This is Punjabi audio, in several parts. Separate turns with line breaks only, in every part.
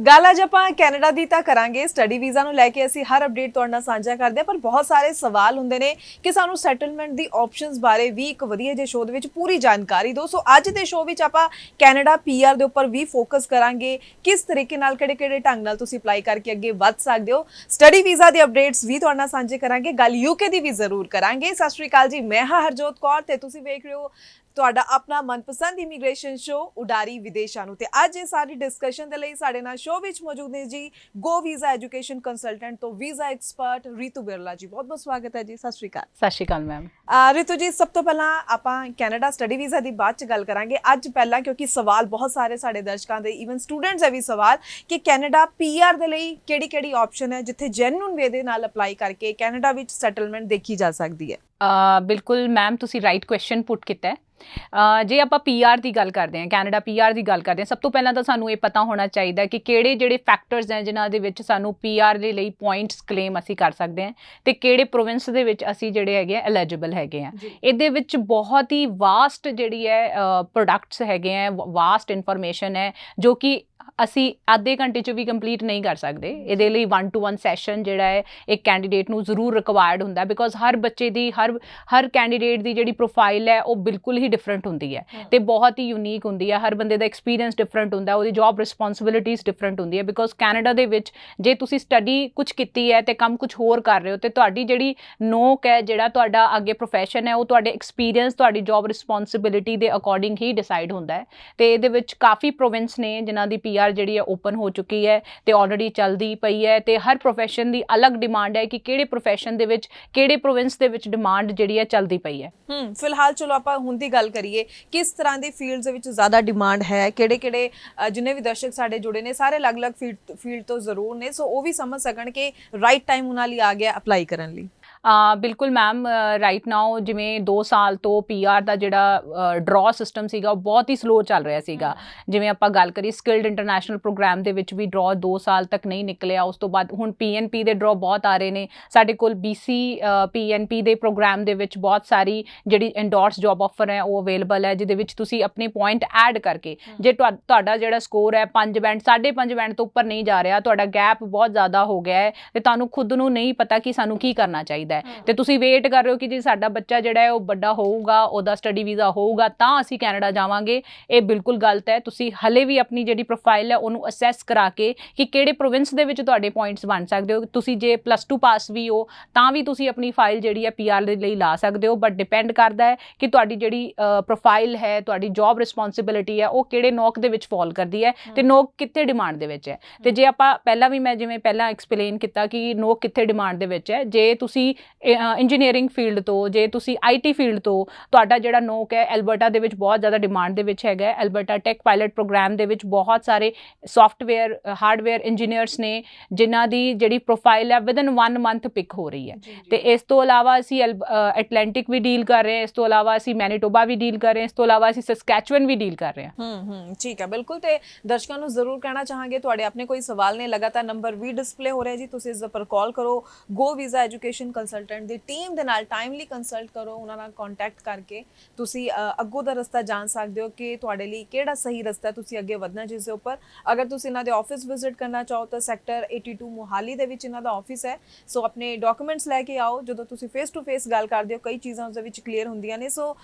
ਗੱਲ ਅੱਜ ਆਪਾਂ ਕੈਨੇਡਾ ਦੀ ਤਾਂ ਕਰਾਂਗੇ। ਸਟੱਡੀ ਵੀਜ਼ਾ ਨੂੰ ਲੈ ਕੇ ਅਸੀਂ ਹਰ ਅਪਡੇਟ ਤੁਹਾਡੇ ਨਾਲ ਸਾਂਝਾ ਕਰਦੇ ਹਾਂ, ਪਰ ਬਹੁਤ ਸਾਰੇ ਸਵਾਲ ਹੁੰਦੇ ਨੇ ਕਿ ਸਾਨੂੰ ਸੈਟਲਮੈਂਟ ਦੀ ਆਪਸ਼ਨਸ ਬਾਰੇ ਵੀ ਇੱਕ ਵਧੀਆ ਜਿਹੇ ਸ਼ੋਅ ਦੇ ਵਿੱਚ ਪੂਰੀ ਜਾਣਕਾਰੀ ਦਿਓ। ਸੋ ਅੱਜ ਦੇ ਸ਼ੋਅ ਵਿੱਚ ਆਪਾਂ ਕੈਨੇਡਾ ਪੀਆਰ ਦੇ ਉੱਪਰ ਵੀ ਫੋਕਸ ਕਰਾਂਗੇ, ਕਿਸ ਤਰੀਕੇ ਨਾਲ ਕਿਹੜੇ ਢੰਗ ਨਾਲ ਤੁਸੀਂ ਅਪਲਾਈ ਕਰਕੇ ਅੱਗੇ ਵੱਧ ਸਕਦੇ ਹੋ। ਸਟੱਡੀ ਵੀਜ਼ਾ ਦੇ ਅਪਡੇਟਸ ਵੀ ਤੁਹਾਡੇ ਨਾਲ ਸਾਂਝੇ ਕਰਾਂਗੇ, ਗੱਲ ਯੂਕੇ ਦੀ ਵੀ ਜ਼ਰੂਰ ਕਰਾਂਗੇ। ਸਤਿ ਸ਼੍ਰੀ ਅਕਾਲ ਜੀ, ਮੈਂ ਹਾਂ ਹਰਜੋਤ ਕੌਰ ਤੇ ਤੁਸੀਂ ਵੇਖ ਰਹੇ ਹੋ ਤੁਹਾਡਾ ਆਪਣਾ ਮਨਪਸੰਦ ਇਮੀਗ੍ਰੇਸ਼ਨ ਸ਼ੋਅ ਉਡਾਰੀ ਵਿਦੇਸ਼ਾਂ ਨੂੰ। ਤੇ ਅੱਜ ਇਹ ਸਾਰੀ ਡਿਸਕਸ਼ਨ ਦੇ ਲਈ ਸਾਡੇ ਨਾਲ ਸ਼ੋਅ ਵਿੱਚ ਮੌਜੂਦ ਨੇ ਜੀ ਗੋ ਵੀਜ਼ਾ ਐਜੂਕੇਸ਼ਨ ਕੰਸਲਟੈਂਟ ਤੋਂ ਵੀਜ਼ਾ ਐਕਸਪਰਟ ਰੀਤੂ ਬਿਰਲਾ ਜੀ। ਬਹੁਤ ਬਹੁਤ ਸਵਾਗਤ ਹੈ ਜੀ। ਸਤਿ ਸ਼੍ਰੀ ਅਕਾਲ।
ਸਤਿ ਸ਼੍ਰੀ ਅਕਾਲ ਮੈਮ।
ਰੀਤੂ ਜੀ, ਸਭ ਤੋਂ ਪਹਿਲਾਂ ਆਪਾਂ ਕੈਨੇਡਾ ਸਟੱਡੀ ਵੀਜ਼ਾ ਦੀ ਬਾਅਦ ਚ ਗੱਲ ਕਰਾਂਗੇ। ਅੱਜ ਪਹਿਲਾਂ ਕਿਉਂਕਿ ਸਵਾਲ ਬਹੁਤ ਸਾਰੇ ਸਾਡੇ ਦਰਸ਼ਕਾਂ ਦੇ, ਈਵਨ ਸਟੂਡੈਂਟਸ ਦੇ ਵੀ ਸਵਾਲ ਕਿ ਕੈਨੇਡਾ ਪੀਆਰ ਦੇ ਲਈ ਕਿਹੜੀ ਆਪਸ਼ਨ ਹੈ ਜਿੱਥੇ ਜੈਨੂਇਨ ਵੇ ਦੇ ਨਾਲ ਅਪਲਾਈ ਕਰਕੇ ਕੈਨੇਡਾ ਵਿੱਚ ਸੈਟਲਮੈਂਟ ਦੇਖੀ ਜਾ ਸਕਦੀ ਹੈ।
ਬਿਲਕੁਲ ਮੈਮ, ਤੁਸੀਂ ਰਾਈਟ ਕੁਐਸਚਨ ਪੁੱਟ ਕੀਤਾ ਹੈ। ਜੇ ਆਪਾਂ ਪੀਆਰ ਦੀ ਗੱਲ ਕਰਦੇ ਹਾਂ, ਕੈਨੇਡਾ ਪੀਆਰ ਦੀ ਗੱਲ ਕਰਦੇ ਹਾਂ, ਸਭ ਤੋਂ ਪਹਿਲਾਂ ਤਾਂ ਸਾਨੂੰ ਇਹ ਪਤਾ ਹੋਣਾ ਚਾਹੀਦਾ ਕਿ ਕਿਹੜੇ ਜਿਹੜੇ ਫੈਕਟਰਸ ਹੈ ਜਿਨ੍ਹਾਂ ਦੇ ਵਿੱਚ ਸਾਨੂੰ ਪੀਆਰ ਦੇ ਲਈ ਪੁਆਇੰਟਸ ਕਲੇਮ ਅਸੀਂ ਕਰ ਸਕਦੇ ਹਾਂ ਤੇ ਕਿਹੜੇ ਪ੍ਰੋਵਿੰਸ ਦੇ ਵਿੱਚ ਅਸੀਂ ਜਿਹੜੇ ਹੈਗੇ ਆ ਐਲੀਜੀਬਲ ਹੈਗੇ ਆ। ਇਹਦੇ ਵਿੱਚ ਬਹੁਤ ਹੀ ਵਾਸਟ ਜਿਹੜੀ ਹੈ ਪ੍ਰੋਡਕਟਸ ਹੈਗੇ ਆ, ਵਾਸਟ ਇਨਫੋਰਮੇਸ਼ਨ ਹੈ ਜੋ ਕਿ ਅਸੀਂ ਅੱਧੇ ਘੰਟੇ 'ਚ ਵੀ ਕੰਪਲੀਟ ਨਹੀਂ ਕਰ ਸਕਦੇ। ਇਹਦੇ ਲਈ 1-to-1 ਸੈਸ਼ਨ ਜਿਹੜਾ ਹੈ ਇੱਕ ਕੈਂਡੀਡੇਟ ਨੂੰ ਜ਼ਰੂਰ ਰਿਕਵਾਇਰਡ ਹੁੰਦਾ, ਬਿਕੋਜ਼ ਹਰ ਬੱਚੇ ਦੀ ਹਰ ਕੈਂਡੀਡੇਟ ਦੀ ਜਿਹੜੀ ਪ੍ਰੋਫਾਈਲ ਹੈ ਉਹ ਬਿਲਕੁਲ ਹੀ ਡਿਫਰੈਂਟ ਹੁੰਦੀ ਹੈ ਤੇ ਬਹੁਤ ਹੀ ਯੂਨੀਕ ਹੁੰਦੀ ਹੈ। ਹਰ ਬੰਦੇ ਦਾ ਐਕਸਪੀਰੀਅੰਸ ਡਿਫਰੈਂਟ ਹੁੰਦਾ, ਉਹਦੀ ਜੌਬ ਰਿਸਪੌਂਸਿਬਿਲਿਟੀਜ਼ ਡਿਫਰੈਂਟ ਹੁੰਦੀ ਹੈ। ਬਿਕੋਜ਼ ਕੈਨੇਡਾ ਦੇ ਵਿੱਚ ਜੇ ਤੁਸੀਂ ਸਟੱਡੀ ਕੁਝ ਕੀਤੀ ਹੈ ਤੇ ਕੰਮ ਕੁਝ ਹੋਰ ਕਰ ਰਹੇ ਹੋ ਤੇ ਤੁਹਾਡੀ ਜਿਹੜੀ ਨੋਕ ਹੈ, ਜਿਹੜਾ ਤੁਹਾਡਾ ਅੱਗੇ ਪ੍ਰੋਫੈਸ਼ਨ ਹੈ, ਉਹ ਤੁਹਾਡੇ ਐਕਸਪੀਰੀਅੰਸ, ਤੁਹਾਡੀ ਜੌਬ ਰਿਸਪੌਂਸਿਬਿਲਿਟੀ ਦੇ ਅਕੋਰਡਿੰਗ ਹੀ ਡਿਸਾਈਡ ਹੁੰਦਾ ਹੈ। ਤੇ ਇਹਦੇ ਵਿੱਚ ਕਾਫੀ ਪ੍ਰੋਵਿੰਸ ਨੇ ਜਿਨ੍ਹਾਂ ਦੀ ਪੀਆਰ ਜਿਹੜੀ ਹੈ ਓਪਨ ਹੋ ਚੁੱਕੀ ਹੈ ਤੇ ਆਲਰੇਡੀ ਚੱਲਦੀ ਪਈ ਹੈ ਤੇ ਹਰ ਪ੍ਰੋਫੈਸ਼ਨ ਦੀ ਅਲੱਗ ਡਿਮਾਂਡ ਹੈ ਕਿ ਕਿਹੜੇ ਪ੍ਰੋਫੈਸ਼ਨ ਦੇ ਵਿੱਚ ਕਿਹੜੇ ਪ੍ਰੋਵਿੰਸ ਦੇ ਵਿੱਚ ਡਿਮਾਂਡ ਜਿਹੜੀ ਹੈ ਚੱਲਦੀ ਪਈ ਹੈ।
ਫਿਲਹਾਲ ਚਲੋ ਆਪਾਂ ਹੁਣ ਦੀ ਗੱਲ ਕਰੀਏ, ਕਿਸ ਤਰ੍ਹਾਂ ਦੀ ਫੀਲਡਸ ਦੇ ਵਿੱਚ ਜ਼ਿਆਦਾ ਡਿਮਾਂਡ ਹੈ, ਕਿਹੜੇ ਜਿੰਨੇ ਵੀ ਦਰਸ਼ਕ ਸਾਡੇ ਜੁੜੇ ਨੇ ਸਾਰੇ ਅਲੱਗ-ਅਲੱਗ ਫੀਲਡ ਤੋਂ ਜ਼ਰੂਰ ਨੇ, ਸੋ ਉਹ ਵੀ ਸਮਝ ਸਕਣ ਕਿ ਰਾਈਟ ਟਾਈਮ ਉਹਨਾਂ ਲਈ ਆ ਗਿਆ ਅਪਲਾਈ ਕਰਨ ਲਈ।
ਬਿਲਕੁਲ ਮੈਮ, ਰਾਈਟ ਨਾਓ ਜਿਵੇਂ 2 ਸਾਲ ਤੋਂ ਪੀਆਰ ਦਾ ਜਿਹੜਾ ਡਰਾਅ ਸਿਸਟਮ ਸੀਗਾ ਉਹ ਬਹੁਤ ਹੀ ਸਲੋ ਚੱਲ ਰਿਹਾ ਸੀਗਾ। ਜਿਵੇਂ ਆਪਾਂ ਗੱਲ ਕਰੀਏ ਸਕਿਲਡ ਇੰਟਰਨੈਸ਼ਨਲ ਪ੍ਰੋਗਰਾਮ ਦੇ ਵਿੱਚ ਵੀ ਡਰਾਅ 2 ਸਾਲ ਤੱਕ ਨਹੀਂ ਨਿਕਲਿਆ। ਉਸ ਤੋਂ ਬਾਅਦ ਹੁਣ ਪੀਐਨਪੀ ਦੇ ਡਰਾਅ ਬਹੁਤ ਆ ਰਹੇ ਨੇ। ਸਾਡੇ ਕੋਲ BC PNP ਦੇ ਪ੍ਰੋਗਰਾਮ ਦੇ ਵਿੱਚ ਬਹੁਤ ਸਾਰੀ ਜਿਹੜੀ ਇੰਡੋਰਸ ਜੌਬ ਆਫਰ ਹੈ ਉਹ ਅਵੇਲੇਬਲ ਹੈ, ਜਿਹਦੇ ਵਿੱਚ ਤੁਸੀਂ ਆਪਣੇ ਪੁਆਇੰਟ ਐਡ ਕਰਕੇ ਜੇ ਤੁਹਾਡਾ ਜਿਹੜਾ ਸਕੋਰ ਹੈ 5 ਬੈਂਡ 5.5 ਬੈਂਡ ਤੋਂ ਉੱਪਰ ਨਹੀਂ ਜਾ ਰਿਹਾ, ਤੁਹਾਡਾ ਗੈਪ ਬਹੁਤ ਜ਼ਿਆਦਾ ਹੋ ਗਿਆ ਹੈ ਤੇ ਤੁਹਾਨੂੰ ਖੁਦ ਨੂੰ ਨਹੀਂ ਪਤਾ ਕਿ ਸਾਨੂੰ ਕੀ ਕਰਨਾ ਚਾਹੀਦਾ ਤੇ ਤੁਸੀਂ ਵੇਟ ਕਰ ਰਹੇ ਹੋ ਕਿ ਜੇ ਸਾਡਾ ਬੱਚਾ ਜਿਹੜਾ ਹੈ ਉਹ ਵੱਡਾ ਹੋਊਗਾ, ਉਹਦਾ ਸਟੱਡੀ ਵੀਜ਼ਾ ਹੋਊਗਾ ਤਾਂ ਅਸੀਂ ਕੈਨੇਡਾ ਜਾਵਾਂਗੇ, ਇਹ ਬਿਲਕੁਲ ਗਲਤ ਹੈ। ਤੁਸੀਂ ਹਲੇ ਵੀ ਆਪਣੀ ਜਿਹੜੀ ਪ੍ਰੋਫਾਈਲ ਹੈ ਉਹਨੂੰ ਅਸੈਸ ਕਰਾ ਕੇ ਕਿ ਕਿਹੜੇ ਪ੍ਰੋਵਿੰਸ ਦੇ ਵਿੱਚ ਤੁਹਾਡੇ ਪੁਆਇੰਟਸ ਬਣ ਸਕਦੇ ਹੋ। ਤੁਸੀਂ ਜੇ +2 ਪਾਸ ਵੀ ਹੋ ਤਾਂ ਵੀ ਤੁਸੀਂ ਆਪਣੀ ਫਾਈਲ ਜਿਹੜੀ ਹੈ ਪੀਆਰ ਦੇ ਲਈ ਲਾ ਸਕਦੇ ਹੋ, ਬਟ ਡਿਪੈਂਡ ਕਰਦਾ ਹੈ ਕਿ ਤੁਹਾਡੀ ਜਿਹੜੀ ਪ੍ਰੋਫਾਈਲ ਹੈ, ਤੁਹਾਡੀ ਜੌਬ ਰਿਸਪੌਂਸਿਬਿਲਿਟੀ ਹੈ ਉਹ ਕਿਹੜੇ ਨੋਕ ਦੇ ਵਿੱਚ ਫਾਲ ਕਰਦੀ ਹੈ ਤੇ ਨੋਕ ਕਿੱਥੇ ਡਿਮਾਂਡ ਦੇ ਵਿੱਚ ਹੈ। ਤੇ ਜੇ ਆਪਾਂ ਪਹਿਲਾਂ ਵੀ ਮੈਂ ਜਿਵੇਂ ਪਹਿਲਾਂ ਐਕਸਪਲੇਨ ਕੀਤਾ ਕਿ ਨੋਕ ਕਿੱਥੇ ਡਿਮਾਂਡ ਦੇ ਵਿੱਚ ਹੈ, ਜੇ ਤੁਸੀਂ ਇੰਜੀਨੀਅਰਿੰਗ ਫੀਲਡ ਤੋਂ, ਜੇ ਤੁਸੀਂ IT ਫੀਲਡ ਤੋਂ, ਤੁਹਾਡਾ ਜਿਹੜਾ ਨੋਕ ਹੈ ਐਲਬਰਟਾ ਦੇ ਵਿੱਚ ਬਹੁਤ ਜ਼ਿਆਦਾ ਡਿਮਾਂਡ ਦੇ ਵਿੱਚ ਹੈਗਾ। ਐਲਬਰਟਾ ਟੈਕ ਪਾਇਲਟ ਪ੍ਰੋਗਰਾਮ ਦੇ ਵਿੱਚ ਬਹੁਤ ਸਾਰੇ ਸੌਫਟਵੇਅਰ ਹਾਰਡਵੇਅਰ ਇੰਜੀਨੀਅਰਸ ਨੇ ਜਿਨ੍ਹਾਂ ਦੀ ਜਿਹੜੀ ਪ੍ਰੋਫਾਈਲ ਹੈ ਵਿਦਨ 1 ਮੰਥ ਪਿਕ ਹੋ ਰਹੀ ਹੈ। ਤੇ ਇਸ ਤੋਂ ਇਲਾਵਾ ਅਸੀਂ ਐਟਲਾਂਟਿਕ ਵੀ ਡੀਲ ਕਰ ਰਹੇ ਹਾਂ, ਇਸ ਤੋਂ ਇਲਾਵਾ ਅਸੀਂ ਮੈਨੀਟੋਬਾ ਵੀ ਡੀਲ ਕਰ ਰਹੇ ਹਾਂ, ਇਸ ਤੋਂ ਇਲਾਵਾ ਅਸੀਂ ਸਸਕੈਚੁਅਨ ਵੀ ਡੀਲ ਕਰ ਰਹੇ ਹਾਂ।
ਠੀਕ ਹੈ, ਬਿਲਕੁਲ। ਤੇ ਦਰਸ਼ਕਾਂ ਨੂੰ ਜ਼ਰੂਰ ਕਹਿਣਾ ਚਾਹਾਂਗੇ, ਤੁਹਾਡੇ ਆਪਣੇ ਕੋਈ ਸਵਾਲ ਨੇ, ਲਗਾਤਾਰ ਨੰਬਰ ਵੀ ਡਿਸਪਲੇ ਹੋ ਰਿਹਾ ਜੀ, ਤੁਸੀਂ ਇਸ ਉੱਪਰ ਕਾਲ ਕਰੋ। ਗੋ ਵੀਜ਼ਾ ਐਜੂਕੇਸ਼ਨ ਕੰਸਲਟੈਂਟ ਦੀ ਟੀਮ ਦੇ ਨਾਲ ਟਾਈਮਲੀ ਕੰਸਲਟ ਕਰੋ, ਉਹਨਾਂ ਨਾਲ ਕੰਟੈਕਟ ਕਰਕੇ ਤੁਸੀਂ ਅੱਗੋਂ ਦਾ ਰਸਤਾ ਜਾਣ ਸਕਦੇ ਹੋ ਕਿ ਤੁਹਾਡੇ ਲਈ ਕਿਹੜਾ ਸਹੀ ਰਸਤਾ ਤੁਸੀਂ ਅੱਗੇ ਵਧਣਾ ਜਿਸ ਦੇ ਉੱਪਰ। ਅਗਰ ਤੁਸੀਂ ਇਹਨਾਂ ਦੇ ਆਫਿਸ ਵਿਜ਼ਿਟ ਕਰਨਾ ਚਾਹੋ ਤਾਂ ਸੈਕਟਰ 82 ਮੋਹਾਲੀ ਦੇ ਵਿੱਚ ਇਹਨਾਂ ਦਾ ਆਫਿਸ ਹੈ। ਸੋ ਆਪਣੇ ਡਾਕੂਮੈਂਟਸ ਲੈ ਕੇ ਆਓ। ਜਦੋਂ ਤੁਸੀਂ ਫੇਸ ਟੂ ਫੇਸ ਗੱਲ ਕਰਦੇ ਹੋ ਕਈ ਚੀਜ਼ਾਂ ਉਸ ਦੇ ਵਿੱਚ ਕਲੀਅਰ ਹੁੰਦੀਆਂ ਨੇ। ਸੋ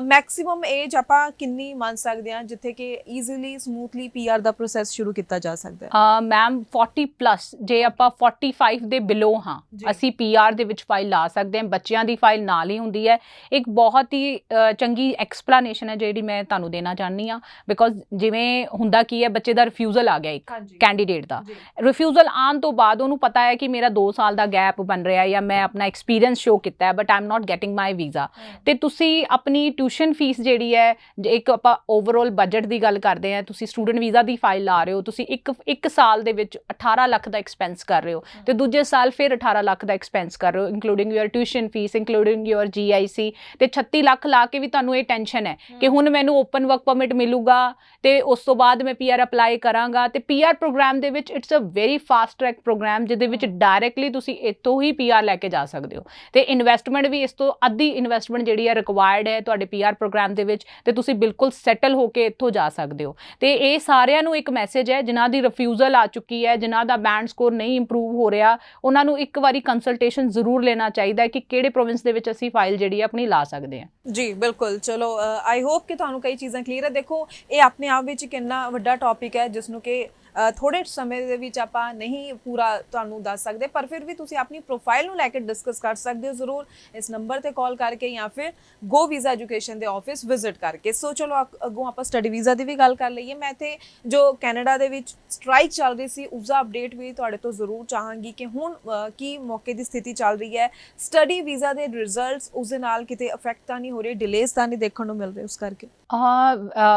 ਮੈਕਸਿਮਮ ਏਜ ਆਪਾਂ ਕਿੰਨੀ ਮੰਨ ਸਕਦੇ ਹਾਂ ਜਿੱਥੇ ਕਿ ਈਜ਼ੀਲੀ ਸਮੂਥਲੀ ਪੀਆਰ ਦਾ ਪ੍ਰੋਸੈਸ ਸ਼ੁਰੂ ਕੀਤਾ ਜਾ ਸਕਦਾ ਹੈ?
ਮੈਮ 40+, ਜੇ ਆਪਾਂ 45 ਦੇ ਬਿਲੋ ਹਾਂ ਅਸੀਂ ਪੀਆਰ ਦੇ ਵਿੱਚ ਫਾਈਲ ਲਾ ਸਕਦੇ ਹਾਂ। ਬੱਚਿਆਂ ਦੀ ਫਾਈਲ ਨਾਲ ਹੀ ਹੁੰਦੀ ਹੈ। ਇੱਕ ਬਹੁਤ ਹੀ ਚੰਗੀ ਐਕਸਪਲੇਨੇਸ਼ਨ ਹੈ ਜਿਹੜੀ ਮੈਂ ਤੁਹਾਨੂੰ ਦੇਣਾ ਚਾਹੁੰਦੀ ਹਾਂ, ਬਿਕੋਜ਼ ਜਿਵੇਂ ਹੁੰਦਾ ਕੀ ਹੈ, ਬੱਚੇ ਦਾ ਰਿਫਿਊਜ਼ਲ ਆ ਗਿਆ ਇੱਕ ਕੈਂਡੀਡੇਟ ਦਾ। ਰਿਫਿਊਜ਼ਲ ਆਉਣ ਤੋਂ ਬਾਅਦ ਉਹਨੂੰ ਪਤਾ ਹੈ ਕਿ ਮੇਰਾ 2 ਸਾਲ ਦਾ ਗੈਪ ਬਣ ਰਿਹਾ ਜਾਂ ਮੈਂ ਆਪਣਾ ਐਕਸਪੀਰੀਅੰਸ ਸ਼ੋ ਕੀਤਾ ਹੈ but I am not getting my visa. ਤੇ ਤੁਸੀਂ ਆਪਣੀ ਟਿਊਸ਼ਨ ਫੀਸ ਜਿਹੜੀ ਹੈ, ਇੱਕ ਆਪਾਂ ਓਵਰਆਲ ਬਜਟ ਦੀ ਗੱਲ ਕਰਦੇ ਹਾਂ, ਤੁਸੀਂ ਸਟੂਡੈਂਟ ਵੀਜ਼ਾ ਦੀ ਫਾਈਲ ਲਾ ਰਹੇ ਹੋ, ਤੁਸੀਂ ਇੱਕ ਸਾਲ ਦੇ ਵਿੱਚ 18 ਲੱਖ ਦਾ ਐਕਸਪੈਂਸ ਕਰ ਰਹੇ ਹੋ ਤੇ ਦੂਜੇ ਸਾਲ ਫਿਰ 18 ਲੱਖ ਦਾ ਐਕਸਪੈਂਸ ਕਰ ਰਹੇ ਹੋ, including your tuition fees, including your GIC, ਤੇ 36 ਲੱਖ ਲਾ ਕੇ ਵੀ ਤੁਹਾਨੂੰ ਇਹ ਟੈਨਸ਼ਨ ਹੈ ਕਿ ਹੁਣ ਮੈਨੂੰ ਓਪਨ ਵਰਕ ਪਰਮਿਟ ਮਿਲੂਗਾ ਤੇ ਉਸ ਤੋਂ ਬਾਅਦ ਮੈਂ PR ਅਪਲਾਈ ਕਰਾਂਗਾ। ਤੇ PR ਪ੍ਰੋਗਰਾਮ ਦੇ ਵਿੱਚ it's a very fast track program, ਜਿਹਦੇ ਵਿੱਚ ਡਾਇਰੈਕਟਲੀ ਤੁਸੀਂ ਇੱਥੋਂ ਹੀ PR ਲੈ ਕੇ ਜਾ ਸਕਦੇ ਹੋ, ਤੇ ਇਨਵੈਸਟਮੈਂਟ ਵੀ ਇਸ ਤੋਂ ਅੱਧੀ ਇਨਵੈਸਟਮੈਂਟ ਜਿਹੜੀ ਹੈ ਰਿਕਵਾਇਰਡ ਹੈ ਤੁਹਾਡੇ PR ਪ੍ਰੋਗਰਾਮ ਦੇ ਵਿੱਚ, ਤੇ ਤੁਸੀਂ ਬਿਲਕੁਲ ਸੈਟਲ ਹੋ ਕੇ ਇੱਥੋਂ ਜਾ ਸਕਦੇ ਹੋ। ਤੇ ਇਹ ਸਾਰਿਆਂ ਨੂੰ ਇੱਕ ਮੈਸੇਜ ਹੈ ਜਿਨ੍ਹਾਂ ਦੀ ਰਿਫਿਊਜ਼ਲ ਆ ਚੁੱਕੀ ਹੈ, ਜਿਨ੍ਹਾਂ ਦਾ ਬੈਂਡ ਸਕੋਰ ਨਹੀਂ ਇੰਪਰੂਵ ਹੋ ਰਿਹਾ, ਉਹਨਾਂ ਨੂੰ ਇੱਕ ਵਾਰੀ ਕੰਸਲਟੇਸ਼ਨ ਜ਼ਰੂਰ ਲੈਣਾ ਚਾਹੀਦਾ ਹੈ ਕਿ ਕਿਹੜੇ ਪ੍ਰੋਵਿੰਸ ਦੇ ਵਿੱਚ ਅਸੀਂ ਫਾਈਲ ਜਿਹੜੀ ਹੈ ਆਪਣੀ ਲਾ ਸਕਦੇ ਹਾਂ।
ਜੀ ਬਿਲਕੁਲ, ਚਲੋ ਆਈ ਹੋਪ ਕਿ ਤੁਹਾਨੂੰ ਕਈ ਚੀਜ਼ਾਂ ਕਲੀਅਰ ਹੈ। ਦੇਖੋ ਇਹ ਆਪਣੇ ਆਪ ਵਿੱਚ ਕਿੰਨਾ ਵੱਡਾ ਟੌਪਿਕ ਹੈ ਜਿਸ ਨੂੰ ਕਿ ਥੋੜੇ ਸਮੇਂ ਦੇ ਵਿੱਚ ਆਪਾਂ ਨਹੀਂ ਪੂਰਾ ਤੁਹਾਨੂੰ ਦੱਸ ਸਕਦੇ, ਪਰ ਫਿਰ ਵੀ ਤੁਸੀਂ ਆਪਣੀ ਪ੍ਰੋਫਾਈਲ ਨੂੰ ਲੈ ਕੇ ਡਿਸਕਸ ਕਰ ਸਕਦੇ ਹੋ ਜ਼ਰੂਰ ਇਸ ਨੰਬਰ ਤੇ ਕਾਲ ਕਰਕੇ ਜਾਂ ਫਿਰ ਗੋ ਵੀਜ਼ਾ ਐਜੂਕੇਸ਼ਨ ਦੇ ਆਫਿਸ ਵਿਜ਼ਿਟ ਕਰਕੇ। ਸੋ ਚਲੋ ਅੱਗੋਂ ਆਪਾਂ ਸਟੱਡੀ ਵੀਜ਼ਾ ਦੀ ਵੀ ਗੱਲ ਕਰ ਲਈਏ। ਮੈਂ ਇੱਥੇ ਜੋ ਕੈਨੇਡਾ ਦੇ ਵਿੱਚ ਸਟ੍ਰਾਈਕ ਚੱਲ ਰਹੀ ਸੀ ਉਸ ਦਾ ਅਪਡੇਟ ਵੀ ਤੁਹਾਡੇ ਤੋਂ ਜ਼ਰੂਰ ਚਾਹਾਂਗੀ ਕਿ ਹੁਣ ਕੀ ਮੌਕੇ ਦੀ ਸਥਿਤੀ ਚੱਲ ਰਹੀ ਹੈ, ਸਟੱਡੀ ਵੀਜ਼ਾ ਦੇ ਰਿਜ਼ਲਟਸ ਉਸ ਦੇ ਨਾਲ ਕਿਤੇ ਅਫੈਕਟ ਤਾਂ ਨਹੀਂ ਹੋ ਰਹੇ, ਡਿਲੇਜ਼ ਤਾਂ ਨਹੀਂ ਦੇਖਣ ਨੂੰ ਮਿਲ ਰਹੇ ਉਸ ਕਰਕੇ?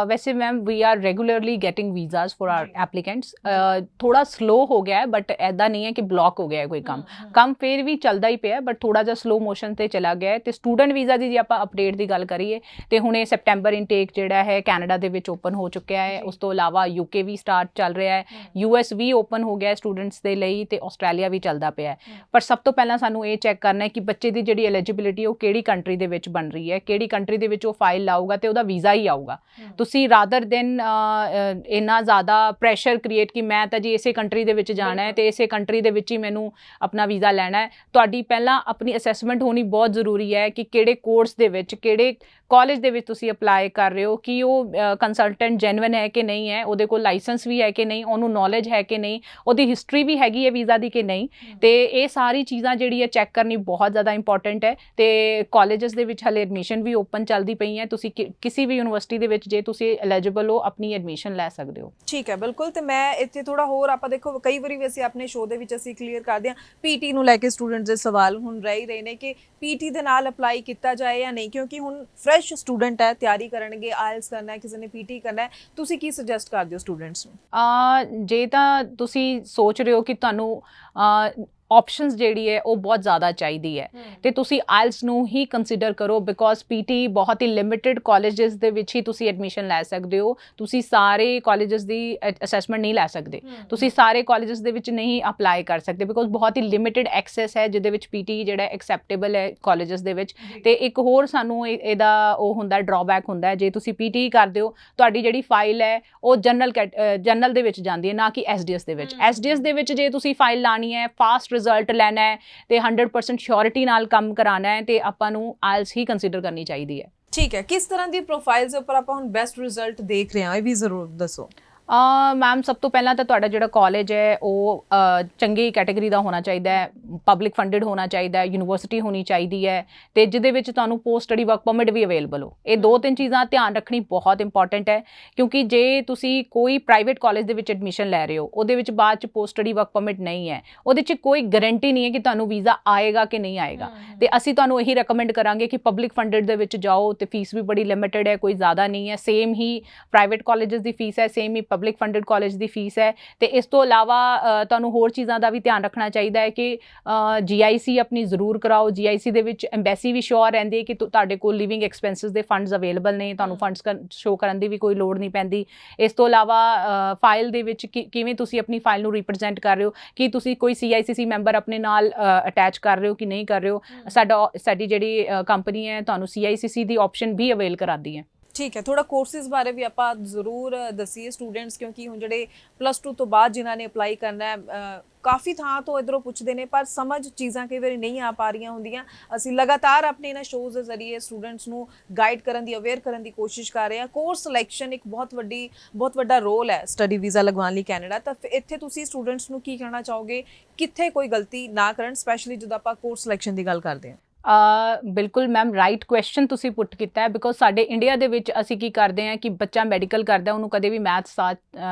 ਵੈਸੇ ma'am we are regularly getting visas for our applicants. ਥੋੜਾ ਸਲੋ ਹੋ ਗਿਆ ਹੈ, ਬਟ ਐਦਾਂ ਨਹੀਂ ਹੈ ਕਿ ਬਲੌਕ ਹੋ ਗਿਆ ਹੈ ਕੋਈ ਕੰਮ ਫਿਰ ਵੀ ਚੱਲਦਾ ਹੀ ਪਿਆ, ਬਟ ਥੋੜਾ ਜਿਹਾ ਸਲੋ ਮੋਸ਼ਨ ਤੇ ਚਲਾ ਗਿਆ ਹੈ। ਤੇ ਸਟੂਡੈਂਟ ਵੀਜ਼ਾ ਦੀ ਜੇ ਆਪਾਂ ਅਪਡੇਟ ਦੀ ਗੱਲ ਕਰੀਏ ਤੇ ਹੁਣੇ ਸੈਪਟੈਂਬਰ ਇਨਟੇਕ ਜਿਹੜਾ ਹੈ ਕੈਨੇਡਾ ਦੇ ਵਿੱਚ ਓਪਨ ਹੋ ਚੁੱਕਿਆ ਹੈ। ਉਸ ਤੋਂ ਇਲਾਵਾ UK ਵੀ ਸਟਾਰਟ ਚੱਲ ਰਿਹਾ ਹੈ, US ਵੀ ਓਪਨ ਹੋ ਗਿਆ ਸਟੂਡੈਂਟਸ ਦੇ ਲਈ, ਤੇ ਆਸਟ੍ਰੇਲੀਆ ਵੀ ਚੱਲਦਾ ਪਿਆ ਹੈ। ਪਰ ਸਭ ਤੋਂ ਪਹਿਲਾਂ ਸਾਨੂੰ ਇਹ ਚੈੱਕ ਕਰਨਾ ਹੈ ਕਿ ਬੱਚੇ ਦੀ ਜਿਹੜੀ ਐਲੀਜੀਬਿਲਿਟੀ ਉਹ ਕਿਹੜੀ ਕੰਟਰੀ ਦੇ ਵਿੱਚ ਬਣ ਰਹੀ ਹੈ, ਕਿਹੜੀ ਕੰਟਰੀ ਦੇ ਵਿੱਚ ਉਹ ਫਾਈਲ ਲਾਊਗਾ ਤੇ ਉਹਦਾ ਵੀਜ਼ਾ ਹੀ ਆਊਗਾ। ਤੁਸੀਂ ਰਾਦਰ ਦੈਨ ਇੰਨਾ ਜ਼ਿਆਦਾ ਪ੍ਰੈਸ਼ਰ ਕ੍ਰੀਏਟ ਕਿ ਮੈਂ ਤਾਂ ਜੀ ਇਸੇ ਕੰਟਰੀ ਦੇ ਵਿੱਚ ਜਾਣਾ ਹੈ ਤੇ ਇਸੇ ਕੰਟਰੀ ਦੇ ਵਿੱਚ ਹੀ ਮੈਨੂੰ ਆਪਣਾ ਵੀਜ਼ਾ ਲੈਣਾ ਹੈ, ਤੁਹਾਡੀ ਪਹਿਲਾਂ ਆਪਣੀ ਅਸੈਸਮੈਂਟ ਹੋਣੀ ਬਹੁਤ ਜ਼ਰੂਰੀ ਹੈ ਕਿ ਕਿਹੜੇ ਕੋਰਸ ਦੇ ਵਿੱਚ, ਕਿਹੜੇ ਕਾਲਜ ਦੇ ਵਿੱਚ ਤੁਸੀਂ ਅਪਲਾਈ ਕਰ ਰਹੇ ਹੋ, ਕਿ ਉਹ ਕੰਸਲਟੈਂਟ ਜੈਨੂਇਨ ਹੈ ਕਿ ਨਹੀਂ ਹੈ, ਉਹਦੇ ਕੋਲ ਲਾਇਸੈਂਸ ਵੀ ਹੈ ਕਿ ਨਹੀਂ, ਉਹਨੂੰ ਨੌਲੇਜ ਹੈ ਕਿ ਨਹੀਂ, ਉਹਦੀ ਹਿਸਟਰੀ ਵੀ ਹੈਗੀ ਹੈ ਵੀਜ਼ਾ ਦੀ ਕਿ ਨਹੀਂ। ਤੇ ਇਹ ਸਾਰੀ ਚੀਜ਼ਾਂ ਜਿਹੜੀ ਹੈ ਚੈੱਕ ਕਰਨੀ ਬਹੁਤ ਜ਼ਿਆਦਾ ਇੰਪੋਰਟੈਂਟ ਹੈ। ਤੇ ਕਾਲਜਸ ਦੇ ਵਿੱਚ ਹਲੇ ਐਡਮਿਸ਼ਨ ਵੀ ਓਪਨ ਚੱਲਦੀ ਪਈ ਹੈ, ਤੁਸੀਂ ਕਿਸੇ ਵੀ ਯੂਨੀਵਰਸਿਟੀ ਦੇ ਵਿੱਚ ਜੇ ਤੁਸੀਂ ਐਲੀਜੀਬਲ ਹੋ ਆਪਣੀ ਐਡਮਿਸ਼ਨ ਲੈ ਸਕਦੇ ਹੋ।
ਠੀਕ ਹੈ, ਬਿਲਕੁਲ। ਤੇ ਮੈਂ ਇੱਥੇ ਥੋੜਾ ਹੋਰ ਆਪਾਂ ਦੇਖੋ ਕਈ ਵਾਰੀ ਵੀ ਅਸੀਂ ਆਪਣੇ ਸ਼ੋਅ ਦੇ ਵਿੱਚ ਅਸੀਂ ਕਲੀਅਰ ਕਰਦੇ ਹਾਂ PT ਨੂੰ ਲੈ ਕੇ ਸਟੂਡੈਂਟਸ ਦੇ ਸਵਾਲ ਹੁਣ ਰਹਿ ਹੀ ਰਹੇ ਨੇ ਕਿ PT ਦੇ ਨਾਲ ਅਪਲਾਈ ਕੀਤਾ ਜਾਏ ਜਾਂ ਨਹੀਂ, ਕਿਉਂਕਿ ਹੁਣ ਫਰੈਸ਼ ਸਟੂਡੈਂਟ ਹੈ, ਤਿਆਰੀ ਕਰਨਗੇ, IELTS ਕਰਨਾ ਹੈ, ਕਿਸੇ ਨੇ PT ਕਰਨਾ ਹੈ, ਤੁਸੀਂ ਕੀ ਸੁਜੈਸਟ ਕਰਦੇ ਹੋ ਸਟੂਡੈਂਟਸ ਨੂੰ?
ਜੇ ਤਾਂ ਤੁਸੀਂ ਸੋਚ ਰਹੇ ਹੋ ਕਿ ਤੁਹਾਨੂੰ ਆਪਸ਼ਨਸ ਜਿਹੜੀ ਹੈ ਉਹ ਬਹੁਤ ਜ਼ਿਆਦਾ ਚਾਹੀਦੀ ਹੈ ਤੇ ਤੁਸੀਂ IELTS ਨੂੰ ਹੀ ਕੰਸੀਡਰ ਕਰੋ, ਬਿਕੋਜ਼ PT ਬਹੁਤ ਹੀ ਲਿਮਿਟਿਡ ਕਾਲਜਸ ਦੇ ਵਿੱਚ ਹੀ ਤੁਸੀਂ ਐਡਮਿਸ਼ਨ ਲੈ ਸਕਦੇ ਹੋ। ਤੁਸੀਂ ਸਾਰੇ ਕਾਲਜਸ ਦੀ ਅਸੈਸਮੈਂਟ ਨਹੀਂ ਲੈ ਸਕਦੇ, ਤੁਸੀਂ ਸਾਰੇ ਕਾਲਜਸ ਦੇ ਵਿੱਚ ਨਹੀਂ ਅਪਲਾਈ ਕਰ ਸਕਦੇ, ਬਿਕੋਜ਼ ਬਹੁਤ ਹੀ ਲਿਮਿਟਿਡ ਐਕਸੈਸ ਹੈ ਜਿਹਦੇ ਵਿੱਚ PT ਜਿਹੜਾ ਐਕਸੈਪਟੇਬਲ ਹੈ ਕਾਲਜਸ ਦੇ ਵਿੱਚ। ਤੇ ਇੱਕ ਹੋਰ ਸਾਨੂੰ ਇਹਦਾ ਉਹ ਹੁੰਦਾ ਡਰਾਬੈਕ ਹੁੰਦਾ, ਜੇ ਤੁਸੀਂ PT ਕਰਦੇ ਹੋ ਤੁਹਾਡੀ ਜਿਹੜੀ ਫਾਈਲ ਹੈ ਉਹ ਜਨਰਲ ਦੇ ਵਿੱਚ ਜਾਂਦੀ ਹੈ, ਨਾ ਕਿ SDS ਦੇ ਵਿੱਚ। SDS ਦੇ ਵਿੱਚ ਜੇ ਤੁਸੀਂ ਫਾਈਲ ਲਾਣੀ ਹੈ, ਫਾਸਟ ਰਿਜ਼ਲਟ ਲੈਣਾ ਹੈ ਤੇ 100% ਸ਼ੋਰਿਟੀ ਨਾਲ ਕੰਮ ਕਰਾਉਣਾ ਹੈ ਤੇ ਆਪਾਂ ਨੂੰ IELTS ਹੀ ਕੰਸੀਡਰ ਕਰਨੀ ਚਾਹੀਦੀ ਹੈ।
ਠੀਕ ਹੈ, ਕਿਸ ਤਰ੍ਹਾਂ ਦੀ ਪ੍ਰੋਫਾਈਲਸ ਉੱਪਰ ਆਪਾਂ ਹੁਣ ਬੈਸਟ ਰਿਜ਼ਲਟ ਦੇਖ ਰਹੇ ਹਾਂ ਇਹ ਵੀ ਜ਼ਰੂਰ ਦੱਸੋ।
ਮੈਮ ਸਭ ਤੋਂ ਪਹਿਲਾਂ ਤਾਂ ਤੁਹਾਡਾ ਜਿਹੜਾ ਕਾਲਜ ਹੈ ਉਹ ਚੰਗੀ ਕੈਟੇਗਰੀ ਦਾ ਹੋਣਾ ਚਾਹੀਦਾ ਹੈ, ਪਬਲਿਕ ਫੰਡਡ ਹੋਣਾ ਚਾਹੀਦਾ ਹੈ, ਯੂਨੀਵਰਸਿਟੀ ਹੋਣੀ ਚਾਹੀਦੀ ਹੈ ਤੇ ਜਿਹਦੇ ਵਿੱਚ ਤੁਹਾਨੂੰ ਪੋਸਟ ਸਟੱਡੀ ਵਰਕ ਪਰਮਿਟ ਵੀ ਅਵੇਲੇਬਲ ਹੋ। ਇਹ 2-3 ਚੀਜ਼ਾਂ ਧਿਆਨ ਰੱਖਣੀ ਬਹੁਤ ਇੰਪੋਰਟੈਂਟ ਹੈ, ਕਿਉਂਕਿ ਜੇ ਤੁਸੀਂ ਕੋਈ ਪ੍ਰਾਈਵੇਟ ਕਾਲਜ ਦੇ ਵਿੱਚ ਐਡਮਿਸ਼ਨ ਲੈ ਰਹੇ ਹੋ, ਉਹਦੇ ਵਿੱਚ ਬਾਅਦ 'ਚ ਪੋਸਟ ਸਟੱਡੀ ਵਰਕ ਪਰਮਿਟ ਨਹੀਂ ਹੈ, ਉਹਦੇ 'ਚ ਕੋਈ ਗਰੰਟੀ ਨਹੀਂ ਹੈ ਕਿ ਤੁਹਾਨੂੰ ਵੀਜ਼ਾ ਆਏਗਾ ਕਿ ਨਹੀਂ ਆਏਗਾ। ਤੇ ਅਸੀਂ ਤੁਹਾਨੂੰ ਇਹੀ ਰეკਮੈਂਡ ਕਰਾਂਗੇ ਕਿ ਪਬਲਿਕ ਫੰਡਡ ਦੇ ਵਿੱਚ ਜਾਓ, ਤੇ ਫੀਸ ਵੀ ਬੜੀ ਲਿਮਿਟਡ ਹੈ, ਕੋਈ ਜ਼ਿਆਦਾ ਨਹੀਂ ਹੈ, ਸੇਮ ਹੀ ਪ੍ਰਾਈਵੇਟ ਕਾਲਜਸ ਦੀ ਫੀਸ ਹੈ, ਸੇਮ ਹੀ ਪਬਲਿਕ ਫੰਡਡ ਕਾਲਜ ਦੀ ਫੀਸ ਹੈ। ਤੇ ਇਸ ਤੋਂ ਇਲਾਵਾ ਤੁਹਾਨੂੰ ਹੋਰ ਚੀਜ਼ਾਂ ਦਾ ਵੀ ਧਿਆਨ ਰੱਖਣਾ ਚਾਹੀਦਾ ਹੈ ਕਿ GIC ਆਪਣੀ ਜ਼ਰੂਰ ਕਰਾਓ। GIC ਦੇ ਵਿੱਚ ਐਮਬੈਸੀ ਵੀ ਸ਼ੋਰ ਰਹਿੰਦੀ ਹੈ ਕਿ ਤੁਹਾਡੇ ਕੋਲ ਲਿਵਿੰਗ ਐਕਸਪੈਂਸਿਸ ਦੇ ਫੰਡਸ ਅਵੇਲੇਬਲ ਨੇ, ਤੁਹਾਨੂੰ ਫੰਡਸ ਸ਼ੋਅ ਕਰਨ ਦੀ ਵੀ ਕੋਈ ਲੋੜ ਨਹੀਂ ਪੈਂਦੀ। ਇਸ ਤੋਂ ਇਲਾਵਾ ਫਾਈਲ ਦੇ ਵਿੱਚ ਕਿਵੇਂ ਤੁਸੀਂ ਆਪਣੀ ਫਾਈਲ ਨੂੰ ਰਿਪਰੈਜ਼ੈਂਟ ਕਰ ਰਹੇ ਹੋ, ਕਿ ਤੁਸੀਂ ਕੋਈ CICC ਮੈਂਬਰ ਆਪਣੇ ਨਾਲ ਅਟੈਚ ਕਰ ਰਹੇ ਹੋ ਕਿ ਨਹੀਂ ਕਰ ਰਹੇ ਹੋ। ਸਾਡੀ ਜਿਹੜੀ ਕੰਪਨੀ ਹੈ ਤੁਹਾਨੂੰ CICC ਦੀ ਆਪਸ਼ਨ ਵੀ ਅਵੇਲ ਕਰਾਉਂਦੀ ਹੈ।
ਠੀਕ ਹੈ, ਥੋੜਾ ਕੋਰਸਿਸ ਬਾਰੇ ਵੀ ਆਪਾਂ ਜ਼ਰੂਰ ਦੱਸੀਏ ਸਟੂਡੈਂਟਸ, ਕਿਉਂਕਿ ਹੁਣ ਜਿਹੜੇ +2 ਤੋਂ ਬਾਅਦ ਜਿਨ੍ਹਾਂ ਨੇ ਅਪਲਾਈ ਕਰਨਾ ਹੈ ਕਾਫੀ ਥਾਂ ਤੋਂ ਇੱਧਰੋਂ ਪੁੱਛਦੇ ਨੇ, ਪਰ ਸਮਝ ਚੀਜ਼ਾਂ ਕਈ ਵਾਰੀ ਨਹੀਂ ਆ ਪਾ ਰਹੀਆਂ ਹੁੰਦੀਆਂ। ਅਸੀਂ ਲਗਾਤਾਰ ਆਪਣੇ ਇਹਨਾਂ ਸ਼ੋਅਜ਼ ਦੇ ਜ਼ਰੀਏ ਸਟੂਡੈਂਟਸ ਨੂੰ ਗਾਈਡ ਕਰਨ ਦੀ, ਅਵੇਅਰ ਕਰਨ ਦੀ ਕੋਸ਼ਿਸ਼ ਕਰ ਰਹੇ ਹਾਂ। ਕੋਰਸ ਸਿਲੈਕਸ਼ਨ ਇੱਕ ਬਹੁਤ ਵੱਡਾ ਰੋਲ ਹੈ ਸਟੱਡੀ ਵੀਜ਼ਾ ਲਗਵਾਉਣ ਲਈ ਕੈਨੇਡਾ। ਤਾਂ ਇੱਥੇ ਤੁਸੀਂ ਸਟੂਡੈਂਟਸ ਨੂੰ ਕੀ ਕਹਿਣਾ ਚਾਹੋਗੇ, ਕਿੱਥੇ ਕੋਈ ਗਲਤੀ ਨਾ ਕਰਨ, ਸਪੈਸ਼ਲੀ ਜਦੋਂ ਆਪਾਂ ਕੋਰਸ ਸਿਲੈਕਸ਼ਨ ਦੀ ਗੱਲ ਕਰਦੇ ਹਾਂ?
ਬਿਲਕੁਲ ਮੈਮ, ਰਾਈਟ ਕੁਐਸਚਨ ਤੁਸੀਂ ਪੁੱਟ ਕੀਤਾ ਹੈ, ਬਿਕੋਜ਼ ਸਾਡੇ ਇੰਡੀਆ ਦੇ ਵਿੱਚ ਅਸੀਂ ਕੀ ਕਰਦੇ ਹਾਂ ਕਿ ਬੱਚਾ ਮੈਡੀਕਲ ਕਰਦਾ ਉਹਨੂੰ ਕਦੇ ਵੀ ਮੈਥਸ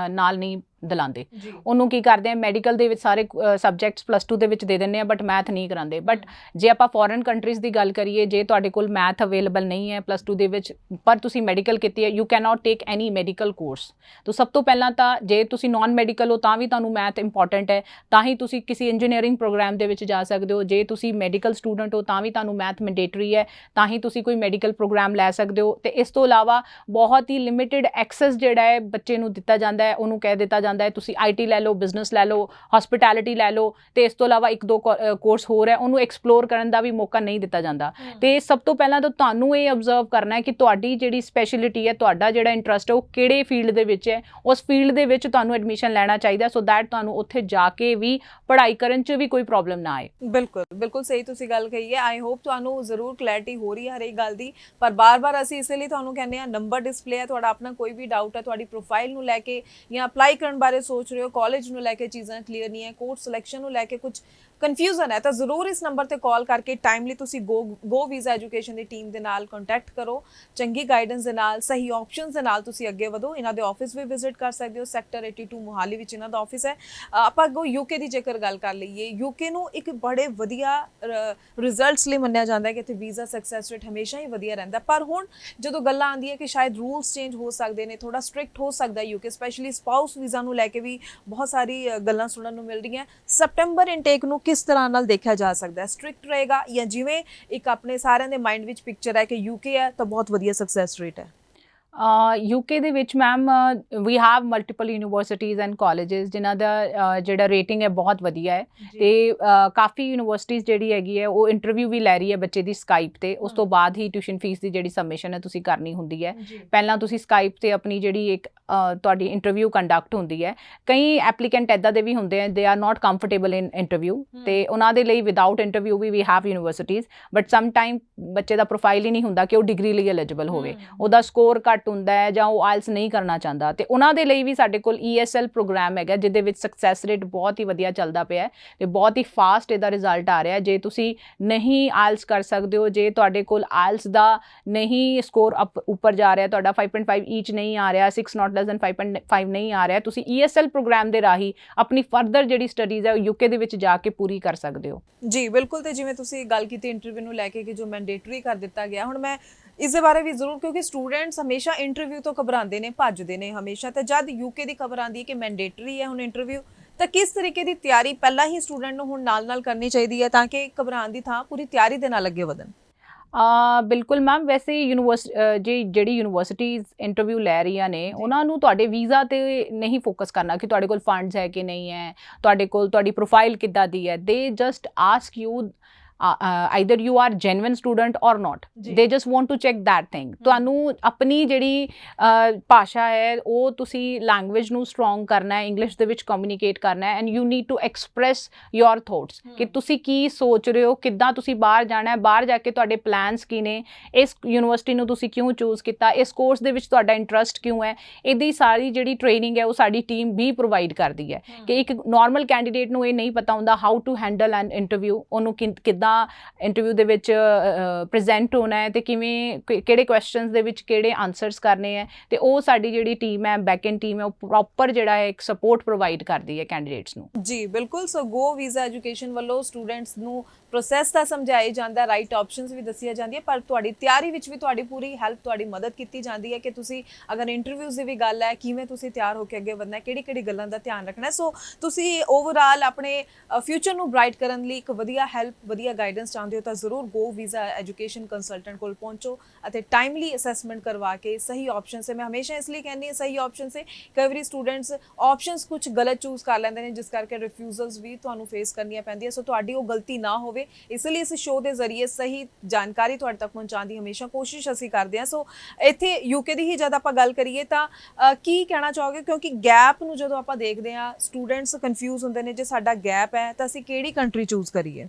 ਨਾਲ ਨਹੀਂ ਦਿਲਾਉਂਦੇ।
ਜੀ
ਉਹਨੂੰ ਕੀ ਕਰਦੇ ਆ, ਮੈਡੀਕਲ ਦੇ ਵਿੱਚ ਸਾਰੇ ਸਬਜੈਕਟਸ +2 ਦੇ ਵਿੱਚ ਦੇ ਦਿੰਦੇ ਆ ਬਟ ਮੈਥ ਨਹੀਂ ਕਰਾਉਂਦੇ। ਬਟ ਜੇ ਆਪਾਂ ਫੋਰਨ ਕੰਟਰੀਜ਼ ਦੀ ਗੱਲ ਕਰੀਏ, ਜੇ ਤੁਹਾਡੇ ਕੋਲ ਮੈਥ ਅਵੇਲੇਬਲ ਨਹੀਂ ਹੈ +2 ਦੇ ਵਿੱਚ ਪਰ ਤੁਸੀਂ ਮੈਡੀਕਲ ਕੀਤੀ ਹੈ, you can not take any medical course. ਤਾਂ ਸਭ ਤੋਂ ਪਹਿਲਾਂ ਤਾਂ ਜੇ ਤੁਸੀਂ ਨਾਨ ਮੈਡੀਕਲ ਹੋ ਤਾਂ ਵੀ ਤੁਹਾਨੂੰ ਮੈਥ ਇੰਪੋਰਟੈਂਟ ਹੈ, ਤਾਂ ਹੀ ਤੁਸੀਂ ਕਿਸੇ ਇੰਜੀਨੀਅਰਿੰਗ ਪ੍ਰੋਗਰਾਮ ਦੇ ਵਿੱਚ ਜਾ ਸਕਦੇ ਹੋ। ਜੇ ਤੁਸੀਂ ਮੈਡੀਕਲ ਸਟੂਡੈਂਟ ਹੋ ਤਾਂ ਵੀ ਤੁਹਾਨੂੰ ਮੈਥ ਮੈਂਡੇਟਰੀ ਹੈ, ਤਾਂ ਹੀ ਤੁਸੀਂ ਕੋਈ ਮੈਡੀਕਲ ਪ੍ਰੋਗਰਾਮ ਲੈ ਸਕਦੇ ਹੋ। ਤੇ ਇਸ ਤੋਂ ਇਲਾਵਾ ਬਹੁਤ ਹੀ ਲਿਮਿਟਿਡ ਐਕਸੈਸ ਜਿਹੜਾ ਹੈ ਬੱਚੇ ਨੂੰ ਦਿੱਤਾ ਜਾਂਦਾ ਹੈ, ਉਹਨੂੰ ਕਹਿ ਦਿੱਤਾ ਜਾਂਦਾ ਹੈ ਤੁਸੀਂ IT ਲੈ ਲਓ, ਬਿਜ਼ਨਸ ਲੈ ਲਓ, ਹਸਪਿਟੈਲਿਟੀ ਲੈ ਲਓ, ਤੇ ਇਸ ਤੋਂ ਇਲਾਵਾ 1-2 ਕੋਰਸ ਹੋਰ ਹੈ, ਉਹਨੂੰ ਐਕਸਪਲੋਰ ਕਰਨ ਦਾ ਵੀ ਮੌਕਾ ਨਹੀਂ ਦਿੱਤਾ ਜਾਂਦਾ। ਤੇ ਸਭ ਤੋਂ ਪਹਿਲਾਂ ਤਾਂ ਤੁਹਾਨੂੰ ਇਹ ਅਬਜ਼ਰਵ ਕਰਨਾ ਹੈ ਕਿ ਤੁਹਾਡੀ ਜਿਹੜੀ ਸਪੈਸ਼ਲਿਟੀ ਹੈ, ਤੁਹਾਡਾ ਜਿਹੜਾ ਇੰਟਰਸਟ ਹੈ ਉਹ ਕਿਹੜੇ ਫੀਲਡ ਦੇ ਵਿੱਚ ਹੈ। ਉਸ ਫੀਲਡ ਦੇ ਵਿੱਚ ਤੁਹਾਨੂੰ ਐਡਮਿਸ਼ਨ ਲੈਣਾ ਚਾਹੀਦਾ, ਸੋ ਦੈਟ ਤੁਹਾਨੂੰ ਉੱਥੇ ਜਾ ਕੇ ਵੀ ਪੜ੍ਹਾਈ ਕਰਨ 'ਚ ਵੀ ਕੋਈ ਪ੍ਰੋਬਲਮ ਨਾ ਆਏ।
ਬਿਲਕੁਲ ਬਿਲਕੁਲ ਸਹੀ ਤੁਸੀਂ ਗੱਲ ਕਹੀ ਹੈ। ਆਈ ਹੋਪ ਤੁਹਾਨੂੰ ਜ਼ਰੂਰ ਕਲੈਰਿਟੀ ਹੋ ਰਹੀ ਹੈ ਹਰੇਕ ਗੱਲ ਦੀ, ਪਰ ਬਾਰ-ਬਾਰ ਅਸੀਂ ਇਸੇ ਲਈ ਤੁਹਾਨੂੰ ਕਹਿੰਦੇ ਹਾਂ, ਨੰਬਰ ਡਿਸਪਲੇ ਹੈ, ਤੁਹਾਡਾ ਆਪਣਾ ਕੋਈ ਵੀ ਡਾਊਟ ਹੈ ਤੁਹਾਡੀ ਪ੍ਰੋਫਾਈਲ ਨੂੰ ਲੈ ਕੇ ਜਾਂ ਅਪਲਾਈ ਕਰਨ ਬਾਰੇ ਸੋਚ ਰਹੇ ਹੋ, ਕਾਲਜ ਨੂੰ ਲੈ ਕੇ ਚੀਜ਼ਾਂ ਕਲੀਅਰ ਨਹੀਂ ਹੈ, ਕੋਰਸ ਸਿਲੈਕਸ਼ਨ ਨੂੰ ਲੈ ਕੇ ਕੁਝ ਕਨਫਿਊਜ਼ਨ ਹੈ, ਤਾਂ ਜ਼ਰੂਰ ਇਸ ਨੰਬਰ ਤੇ ਕਾਲ ਕਰਕੇ ਟਾਈਮਲੀ ਤੁਸੀਂ ਗੋ ਵੀਜ਼ਾ ਐਜੂਕੇਸ਼ਨ ਦੀ ਟੀਮ ਦੇ ਨਾਲ ਕੰਟੈਕਟ ਕਰੋ। ਚੰਗੀ ਗਾਈਡੈਂਸ ਦੇ ਨਾਲ, ਸਹੀ ਆਪਸ਼ਨਸ ਦੇ ਨਾਲ ਤੁਸੀਂ ਅੱਗੇ ਵਧੋ। ਇਹਨਾਂ ਦੇ ਆਫਿਸ ਵੀ ਵਿਜ਼ਿਟ ਕਰ ਸਕਦੇ ਹੋ, ਸੈਕਟਰ 82 ਮੋਹਾਲੀ ਵਿੱਚ ਇਹਨਾਂ ਦਾ ਆਫਿਸ ਹੈ। ਆਪਾਂ ਅੱਗੋਂ UK ਦੀ ਜੇਕਰ ਗੱਲ ਕਰ ਲਈਏ, UK ਨੂੰ ਇੱਕ ਬੜੇ ਵਧੀਆ ਰਿਜ਼ਲਟਸ ਲਈ ਮੰਨਿਆ ਜਾਂਦਾ ਹੈ ਕਿ ਇੱਥੇ ਵੀਜ਼ਾ ਸਕਸੈਸ ਰੇਟ ਹਮੇਸ਼ਾ ਹੀ ਵਧੀਆ ਰਹਿੰਦਾ। ਪਰ ਹੁਣ ਜਦੋਂ ਗੱਲਾਂ ਆਉਂਦੀਆਂ ਕਿ ਸ਼ਾਇਦ ਰੂਲਸ ਚੇਂਜ ਹੋ ਸਕਦੇ ਨੇ, ਥੋੜਾ ਸਟ੍ਰਿਕਟ ਹੋ ਸਕਦਾ UK, ਸਪੈਸ਼ਲੀ ਸਪਾਊਸ ਵੀਜ਼ਾ ਨੂੰ ਲੈ ਕੇ ਵੀ ਬਹੁਤ ਸਾਰੀ ਗੱਲਾਂ ਸੁਣਨ ਨੂੰ ਮਿਲ ਰਹੀਆਂ। ਸੈਪਟੈਂਬਰ ਇਨਟੇਕ ਨੂੰ ਕਿਸ ਤਰ੍ਹਾਂ ਨਾਲ ਦੇਖਿਆ ਜਾ ਸਕਦਾ ਹੈ? ਸਟ੍ਰਿਕਟ ਰਹੇਗਾ ਜਾਂ ਜਿਵੇਂ ਇੱਕ ਆਪਣੇ ਸਾਰਿਆਂ ਦੇ ਮਾਈਂਡ ਵਿੱਚ ਪਿਕਚਰ ਹੈ ਕਿ UK ਹੈ ਤਾਂ ਬਹੁਤ ਵਧੀਆ ਸਕਸੈਸ ਰੇਟ ਹੈ?
UK ਦੇ ਵਿੱਚ ma'am we have multiple universities and colleges ਜਿਨ੍ਹਾਂ ਦਾ ਜਿਹੜਾ ਰੇਟਿੰਗ ਹੈ ਬਹੁਤ ਵਧੀਆ ਹੈ। ਤੇ ਕਾਫੀ ਯੂਨੀਵਰਸਿਟੀਜ਼ ਜਿਹੜੀ ਹੈਗੀ ਹੈ ਉਹ ਇੰਟਰਵਿਊ ਵੀ ਲੈ ਰਹੀ ਹੈ ਬੱਚੇ ਦੀ ਸਕਾਈਪ ਤੇ। ਉਸ ਤੋਂ ਬਾਅਦ ਹੀ ਟਿਊਸ਼ਨ ਫੀਸ ਦੀ ਜਿਹੜੀ ਸਬਮਿਸ਼ਨ ਹੈ ਤੁਸੀਂ ਕਰਨੀ ਹੁੰਦੀ ਹੈ। ਪਹਿਲਾਂ ਤੁਸੀਂ ਸਕਾਈਪ ਤੇ ਆਪਣੀ ਜਿਹੜੀ ਇੱਕ ਤੁਹਾਡੀ ਇੰਟਰਵਿਊ ਕੰਡਕਟ ਹੁੰਦੀ ਹੈ। ਕਈ ਐਪਲੀਕੈਂਟ ਇੱਦਾਂ ਦੇ ਵੀ ਹੁੰਦੇ ਆ, they are not comfortable in interview, ਤੇ ਉਹਨਾਂ ਦੇ ਲਈ without interview we have universities. But some time ਬੱਚੇ ਦਾ ਪ੍ਰੋਫਾਈਲ ਹੀ ਨਹੀਂ ਹੁੰਦਾ ਕਿ ਉਹ ਡਿਗਰੀ ਲਈ ਐਲੀਜੀਬਲ ਹੋਵੇ, ਉਹਦਾ ਸਕੋਰ ਘੱਟ ਹੁੰਦਾ ਹੈ ਜਾਂ ਉਹ ਆਇਲਸ ਨਹੀਂ ਕਰਨਾ ਚਾਹੁੰਦਾ, ਤੇ ਉਹਨਾਂ ਦੇ ਲਈ ਵੀ ਸਾਡੇ ਕੋਲ ESL ਪ੍ਰੋਗਰਾਮ ਹੈਗਾ ਜਿਹਦੇ ਵਿੱਚ ਸਕਸੈਸ ਰੇਟ ਬਹੁਤ ਹੀ ਵਧੀਆ ਚੱਲਦਾ ਪਿਆ ਤੇ ਬਹੁਤ ਹੀ ਫਾਸਟ ਇਹਦਾ ਰਿਜ਼ਲਟ ਆ ਰਿਹਾ। ਜੇ ਤੁਸੀਂ ਨਹੀਂ ਆਇਲਸ ਕਰ ਸਕਦੇ ਹੋ, ਜੇ ਤੁਹਾਡੇ ਕੋਲ ਆਇਲਸ ਦਾ ਨਹੀਂ ਸਕੋਰ ਉੱਪਰ ਜਾ ਰਿਹਾ, ਤੁਹਾਡਾ 5.5 ਈਚ ਨਹੀਂ ਆ ਰਿਹਾ, 6 not less than 5.5 ਨਹੀਂ ਆ ਰਿਹਾ, ਤੁਸੀਂ ESL ਪ੍ਰੋਗਰਾਮ ਦੇ ਰਾਹੀਂ ਆਪਣੀ ਫਰਦਰ ਜਿਹੜੀ ਸਟੱਡੀਜ਼ ਹੈ ਉਹ UK ਦੇ ਵਿੱਚ ਜਾ ਕੇ ਪੂਰੀ ਕਰ ਸਕਦੇ ਹੋ।
ਜੀ ਬਿਲਕੁਲ। ਤੇ ਜਿਵੇਂ ਤੁਸੀਂ ਗੱਲ ਕੀਤੀ ਇੰਟਰਵਿਊ ਨੂੰ ਲੈ ਕੇ ਕਿ ਜੋ ਮੈਂਡੇਟਰੀ ਕਰ ਦਿੱਤਾ ਗਿਆ, ਹੁਣ ਮੈਂ ਇਸ ਦੇ ਬਾਰੇ ਵੀ ਜ਼ਰੂਰ, ਕਿਉਂਕਿ ਸਟੂਡੈਂਟਸ ਹਮੇਸ਼ਾ ਇੰਟਰਵਿਊ ਤੋਂ ਘਬਰਾਉਂਦੇ ਨੇ, ਭੱਜਦੇ ਨੇ ਹਮੇਸ਼ਾ, ਤੇ ਜਦ UK ਦੀ ਖਬਰ ਆਉਂਦੀ ਹੈ ਕਿ ਮੈਂਡੇਟਰੀ ਹੈ ਹੁਣ ਇੰਟਰਵਿਊ, ਤਾਂ ਕਿਸ ਤਰੀਕੇ ਦੀ ਤਿਆਰੀ ਪਹਿਲਾਂ ਹੀ ਸਟੂਡੈਂਟ ਨੂੰ ਹੁਣ ਨਾਲ ਕਰਨੀ ਚਾਹੀਦੀ ਹੈ ਤਾਂ ਕਿ ਘਬਰਾਉਣ ਦੀ ਥਾਂ ਪੂਰੀ ਤਿਆਰੀ ਦੇ ਨਾਲ ਅੱਗੇ ਵਧਣ?
ਬਿਲਕੁਲ ਮੈਮ, ਵੈਸੇ ਜਿਹੜੀ ਯੂਨੀਵਰਸਿਟੀਜ਼ ਇੰਟਰਵਿਊ ਲੈ ਰਹੀਆਂ ਨੇ ਉਹਨਾਂ ਨੂੰ ਤੁਹਾਡੇ ਵੀਜ਼ਾ ਤੇ ਨਹੀਂ ਫੋਕਸ ਕਰਨਾ ਕਿ ਤੁਹਾਡੇ ਕੋਲ ਫੰਡਸ ਹੈ ਕਿ ਨਹੀਂ ਹੈ, ਤੁਹਾਡੇ ਕੋਲ ਤੁਹਾਡੀ ਪ੍ਰੋਫਾਈਲ ਕਿੱਦਾਂ ਦੀ ਹੈ। ਦੇ just ask you either you are genuine student or not, they just want to check that thing। ਤੁਹਾਨੂੰ ਆਪਣੀ ਜਿਹੜੀ ਭਾਸ਼ਾ ਹੈ ਉਹ ਤੁਸੀਂ ਲੈਂਗੁਏਜ ਨੂੰ ਸਟਰੋਂਗ ਕਰਨਾ ਹੈ, ਇੰਗਲਿਸ਼ ਦੇ ਵਿੱਚ ਕਮਿਊਨੀਕੇਟ ਕਰਨਾ ਹੈ, and you need to express your thoughts ਕਿ ਤੁਸੀਂ ਕੀ ਸੋਚ ਰਹੇ ਹੋ, ਕਿੱਦਾਂ ਤੁਸੀਂ ਬਾਹਰ ਜਾਣਾ ਹੈ, ਬਾਹਰ ਜਾ ਕੇ ਤੁਹਾਡੇ ਪਲਾਨਸ ਕੀ ਨੇ, ਇਸ ਯੂਨੀਵਰਸਿਟੀ ਨੂੰ ਤੁਸੀਂ ਕਿਉਂ ਚੂਜ਼ ਕੀਤਾ, ਇਸ ਕੋਰਸ ਦੇ ਵਿੱਚ ਤੁਹਾਡਾ ਇੰਟਰਸਟ ਕਿਉਂ ਹੈ। ਇਹਦੀ ਸਾਰੀ ਜਿਹੜੀ ਟ੍ਰੇਨਿੰਗ ਹੈ ਉਹ ਸਾਡੀ ਟੀਮ ਵੀ ਪ੍ਰੋਵਾਈਡ ਕਰਦੀ ਹੈ ਕਿ ਇੱਕ ਨਾਰਮਲ ਕੈਂਡੀਡੇਟ ਨੂੰ ਇਹ ਨਹੀਂ ਪਤਾ ਹੁੰਦਾ how to handle an interview, ਉਹਨੂੰ ਕਿੱਦਾਂ ਇੰਟਰਵਿਊ ਦੇ ਵਿੱਚ ਪ੍ਰੈਜ਼ੈਂਟ ਹੋਣਾ ਹੈ ਤੇ ਕਿਵੇਂ ਕਿਹੜੇ ਕੁਐਸਚਨਸ ਦੇ ਵਿੱਚ ਕਿਹੜੇ ਆਨਸਰਸ ਕਰਨੇ ਹੈ, ਤੇ ਉਹ ਸਾਡੀ ਜਿਹੜੀ ਟੀਮ ਹੈ, ਬੈਕਐਂਡ ਟੀਮ ਹੈ, ਉਹ ਪ੍ਰੋਪਰ ਜਿਹੜਾ ਹੈ ਇੱਕ ਸਪੋਰਟ ਪ੍ਰੋਵਾਈਡ ਕਰਦੀ ਹੈ ਕੈਂਡੀਡੇਟਸ ਨੂੰ।
ਜੀ ਬਿਲਕੁਲ। ਸੋ ਗੋ ਵੀਜ਼ਾ ਐਜੂਕੇਸ਼ਨ ਵੱਲੋਂ ਸਟੂਡੈਂਟਸ ਨੂੰ ਪ੍ਰੋਸੈਸ ਤਾਂ ਸਮਝਾਇਆ ਜਾਂਦਾ, ਰਾਈਟ ਆਪਸ਼ਨਸ ਵੀ ਦੱਸੀਆਂ ਜਾਂਦੀਆਂ, ਪਰ ਤੁਹਾਡੀ ਤਿਆਰੀ ਵਿੱਚ ਵੀ ਤੁਹਾਡੀ ਪੂਰੀ ਹੈਲਪ, ਤੁਹਾਡੀ ਮਦਦ ਕੀਤੀ ਜਾਂਦੀ ਹੈ ਕਿ ਤੁਸੀਂ ਅਗਰ ਇੰਟਰਵਿਊਜ਼ ਦੀ ਵੀ ਗੱਲ ਹੈ, ਕਿਵੇਂ ਤੁਸੀਂ ਤਿਆਰ ਹੋ ਕੇ ਅੱਗੇ ਵਧਣਾ ਹੈ, ਕਿਹੜੀ ਗੱਲਾਂ ਦਾ ਧਿਆਨ ਰੱਖਣਾ ਹੈ। ਸੋ ਤੁਸੀਂ ਓਵਰਆਲ ਆਪਣੇ ਫਿਊਚਰ ਨੂੰ ਬ੍ਰਾਈਟ ਕਰਨ ਲਈ ਇੱਕ ਵਧੀਆ ਹੈਲਪ, ਵਧੀਆ ਗਾਈਡੈਂਸ ਚਾਹੁੰਦੇ ਹੋ ਤਾਂ ਜ਼ਰੂਰ ਗੋ ਵੀਜ਼ਾ ਐਜੂਕੇਸ਼ਨ ਕੰਸਲਟੈਂਟ ਕੋਲ ਪਹੁੰਚੋ ਅਤੇ ਟਾਈਮਲੀ ਅਸੈਸਮੈਂਟ ਕਰਵਾ ਕੇ ਸਹੀ ਆਪਸ਼ਨ ਸੇ, ਮੈਂ ਹਮੇਸ਼ਾ ਇਸ ਲਈ ਕਹਿੰਦੀ ਹਾਂ ਸਹੀ ਆਪਸ਼ਨ ਸੇ, ਕਈ ਵਾਰੀ ਸਟੂਡੈਂਟਸ ਆਪਸ਼ਨਸ ਕੁਝ ਗਲਤ ਚੂਜ਼ ਕਰ ਲੈਂਦੇ ਨੇ ਜਿਸ ਕਰਕੇ ਰਿਫਿਊਜ਼ਲਸ ਵੀ ਤੁਹਾਨੂੰ ਫੇਸ ਕਰਨੀਆਂ ਪੈਂਦੀਆਂ। ਸੋ ਤੁਹਾਡੀ ਉਹ ਗਲਤੀ ਨਾ ਹੋਵੇ, ਇਸ ਲਈ ਇਸ ਸ਼ੋਅ ਦੇ ਜ਼ਰੀਏ ਸਹੀ ਜਾਣਕਾਰੀ ਤੁਹਾਡੇ ਤੱਕ ਪਹੁੰਚਾਉਣ ਦੀ ਹਮੇਸ਼ਾ ਕੋਸ਼ਿਸ਼ ਅਸੀਂ ਕਰਦੇ ਹਾਂ। ਸੋ ਇੱਥੇ UK ਦੀ ਹੀ ਜਦ ਆਪਾਂ ਗੱਲ ਕਰੀਏ ਤਾਂ ਕੀ ਕਹਿਣਾ ਚਾਹੋਗੇ, ਕਿਉਂਕਿ ਗੈਪ ਨੂੰ ਜਦੋਂ ਆਪਾਂ ਦੇਖਦੇ ਹਾਂ ਸਟੂਡੈਂਟਸ ਕਨਫਿਊਜ਼ ਹੁੰਦੇ ਨੇ, ਜੇ ਸਾਡਾ ਗੈਪ ਹੈ ਤਾਂ ਅਸੀਂ ਕਿਹੜੀ ਕੰਟਰੀ ਚੂਜ਼ ਕਰੀਏ?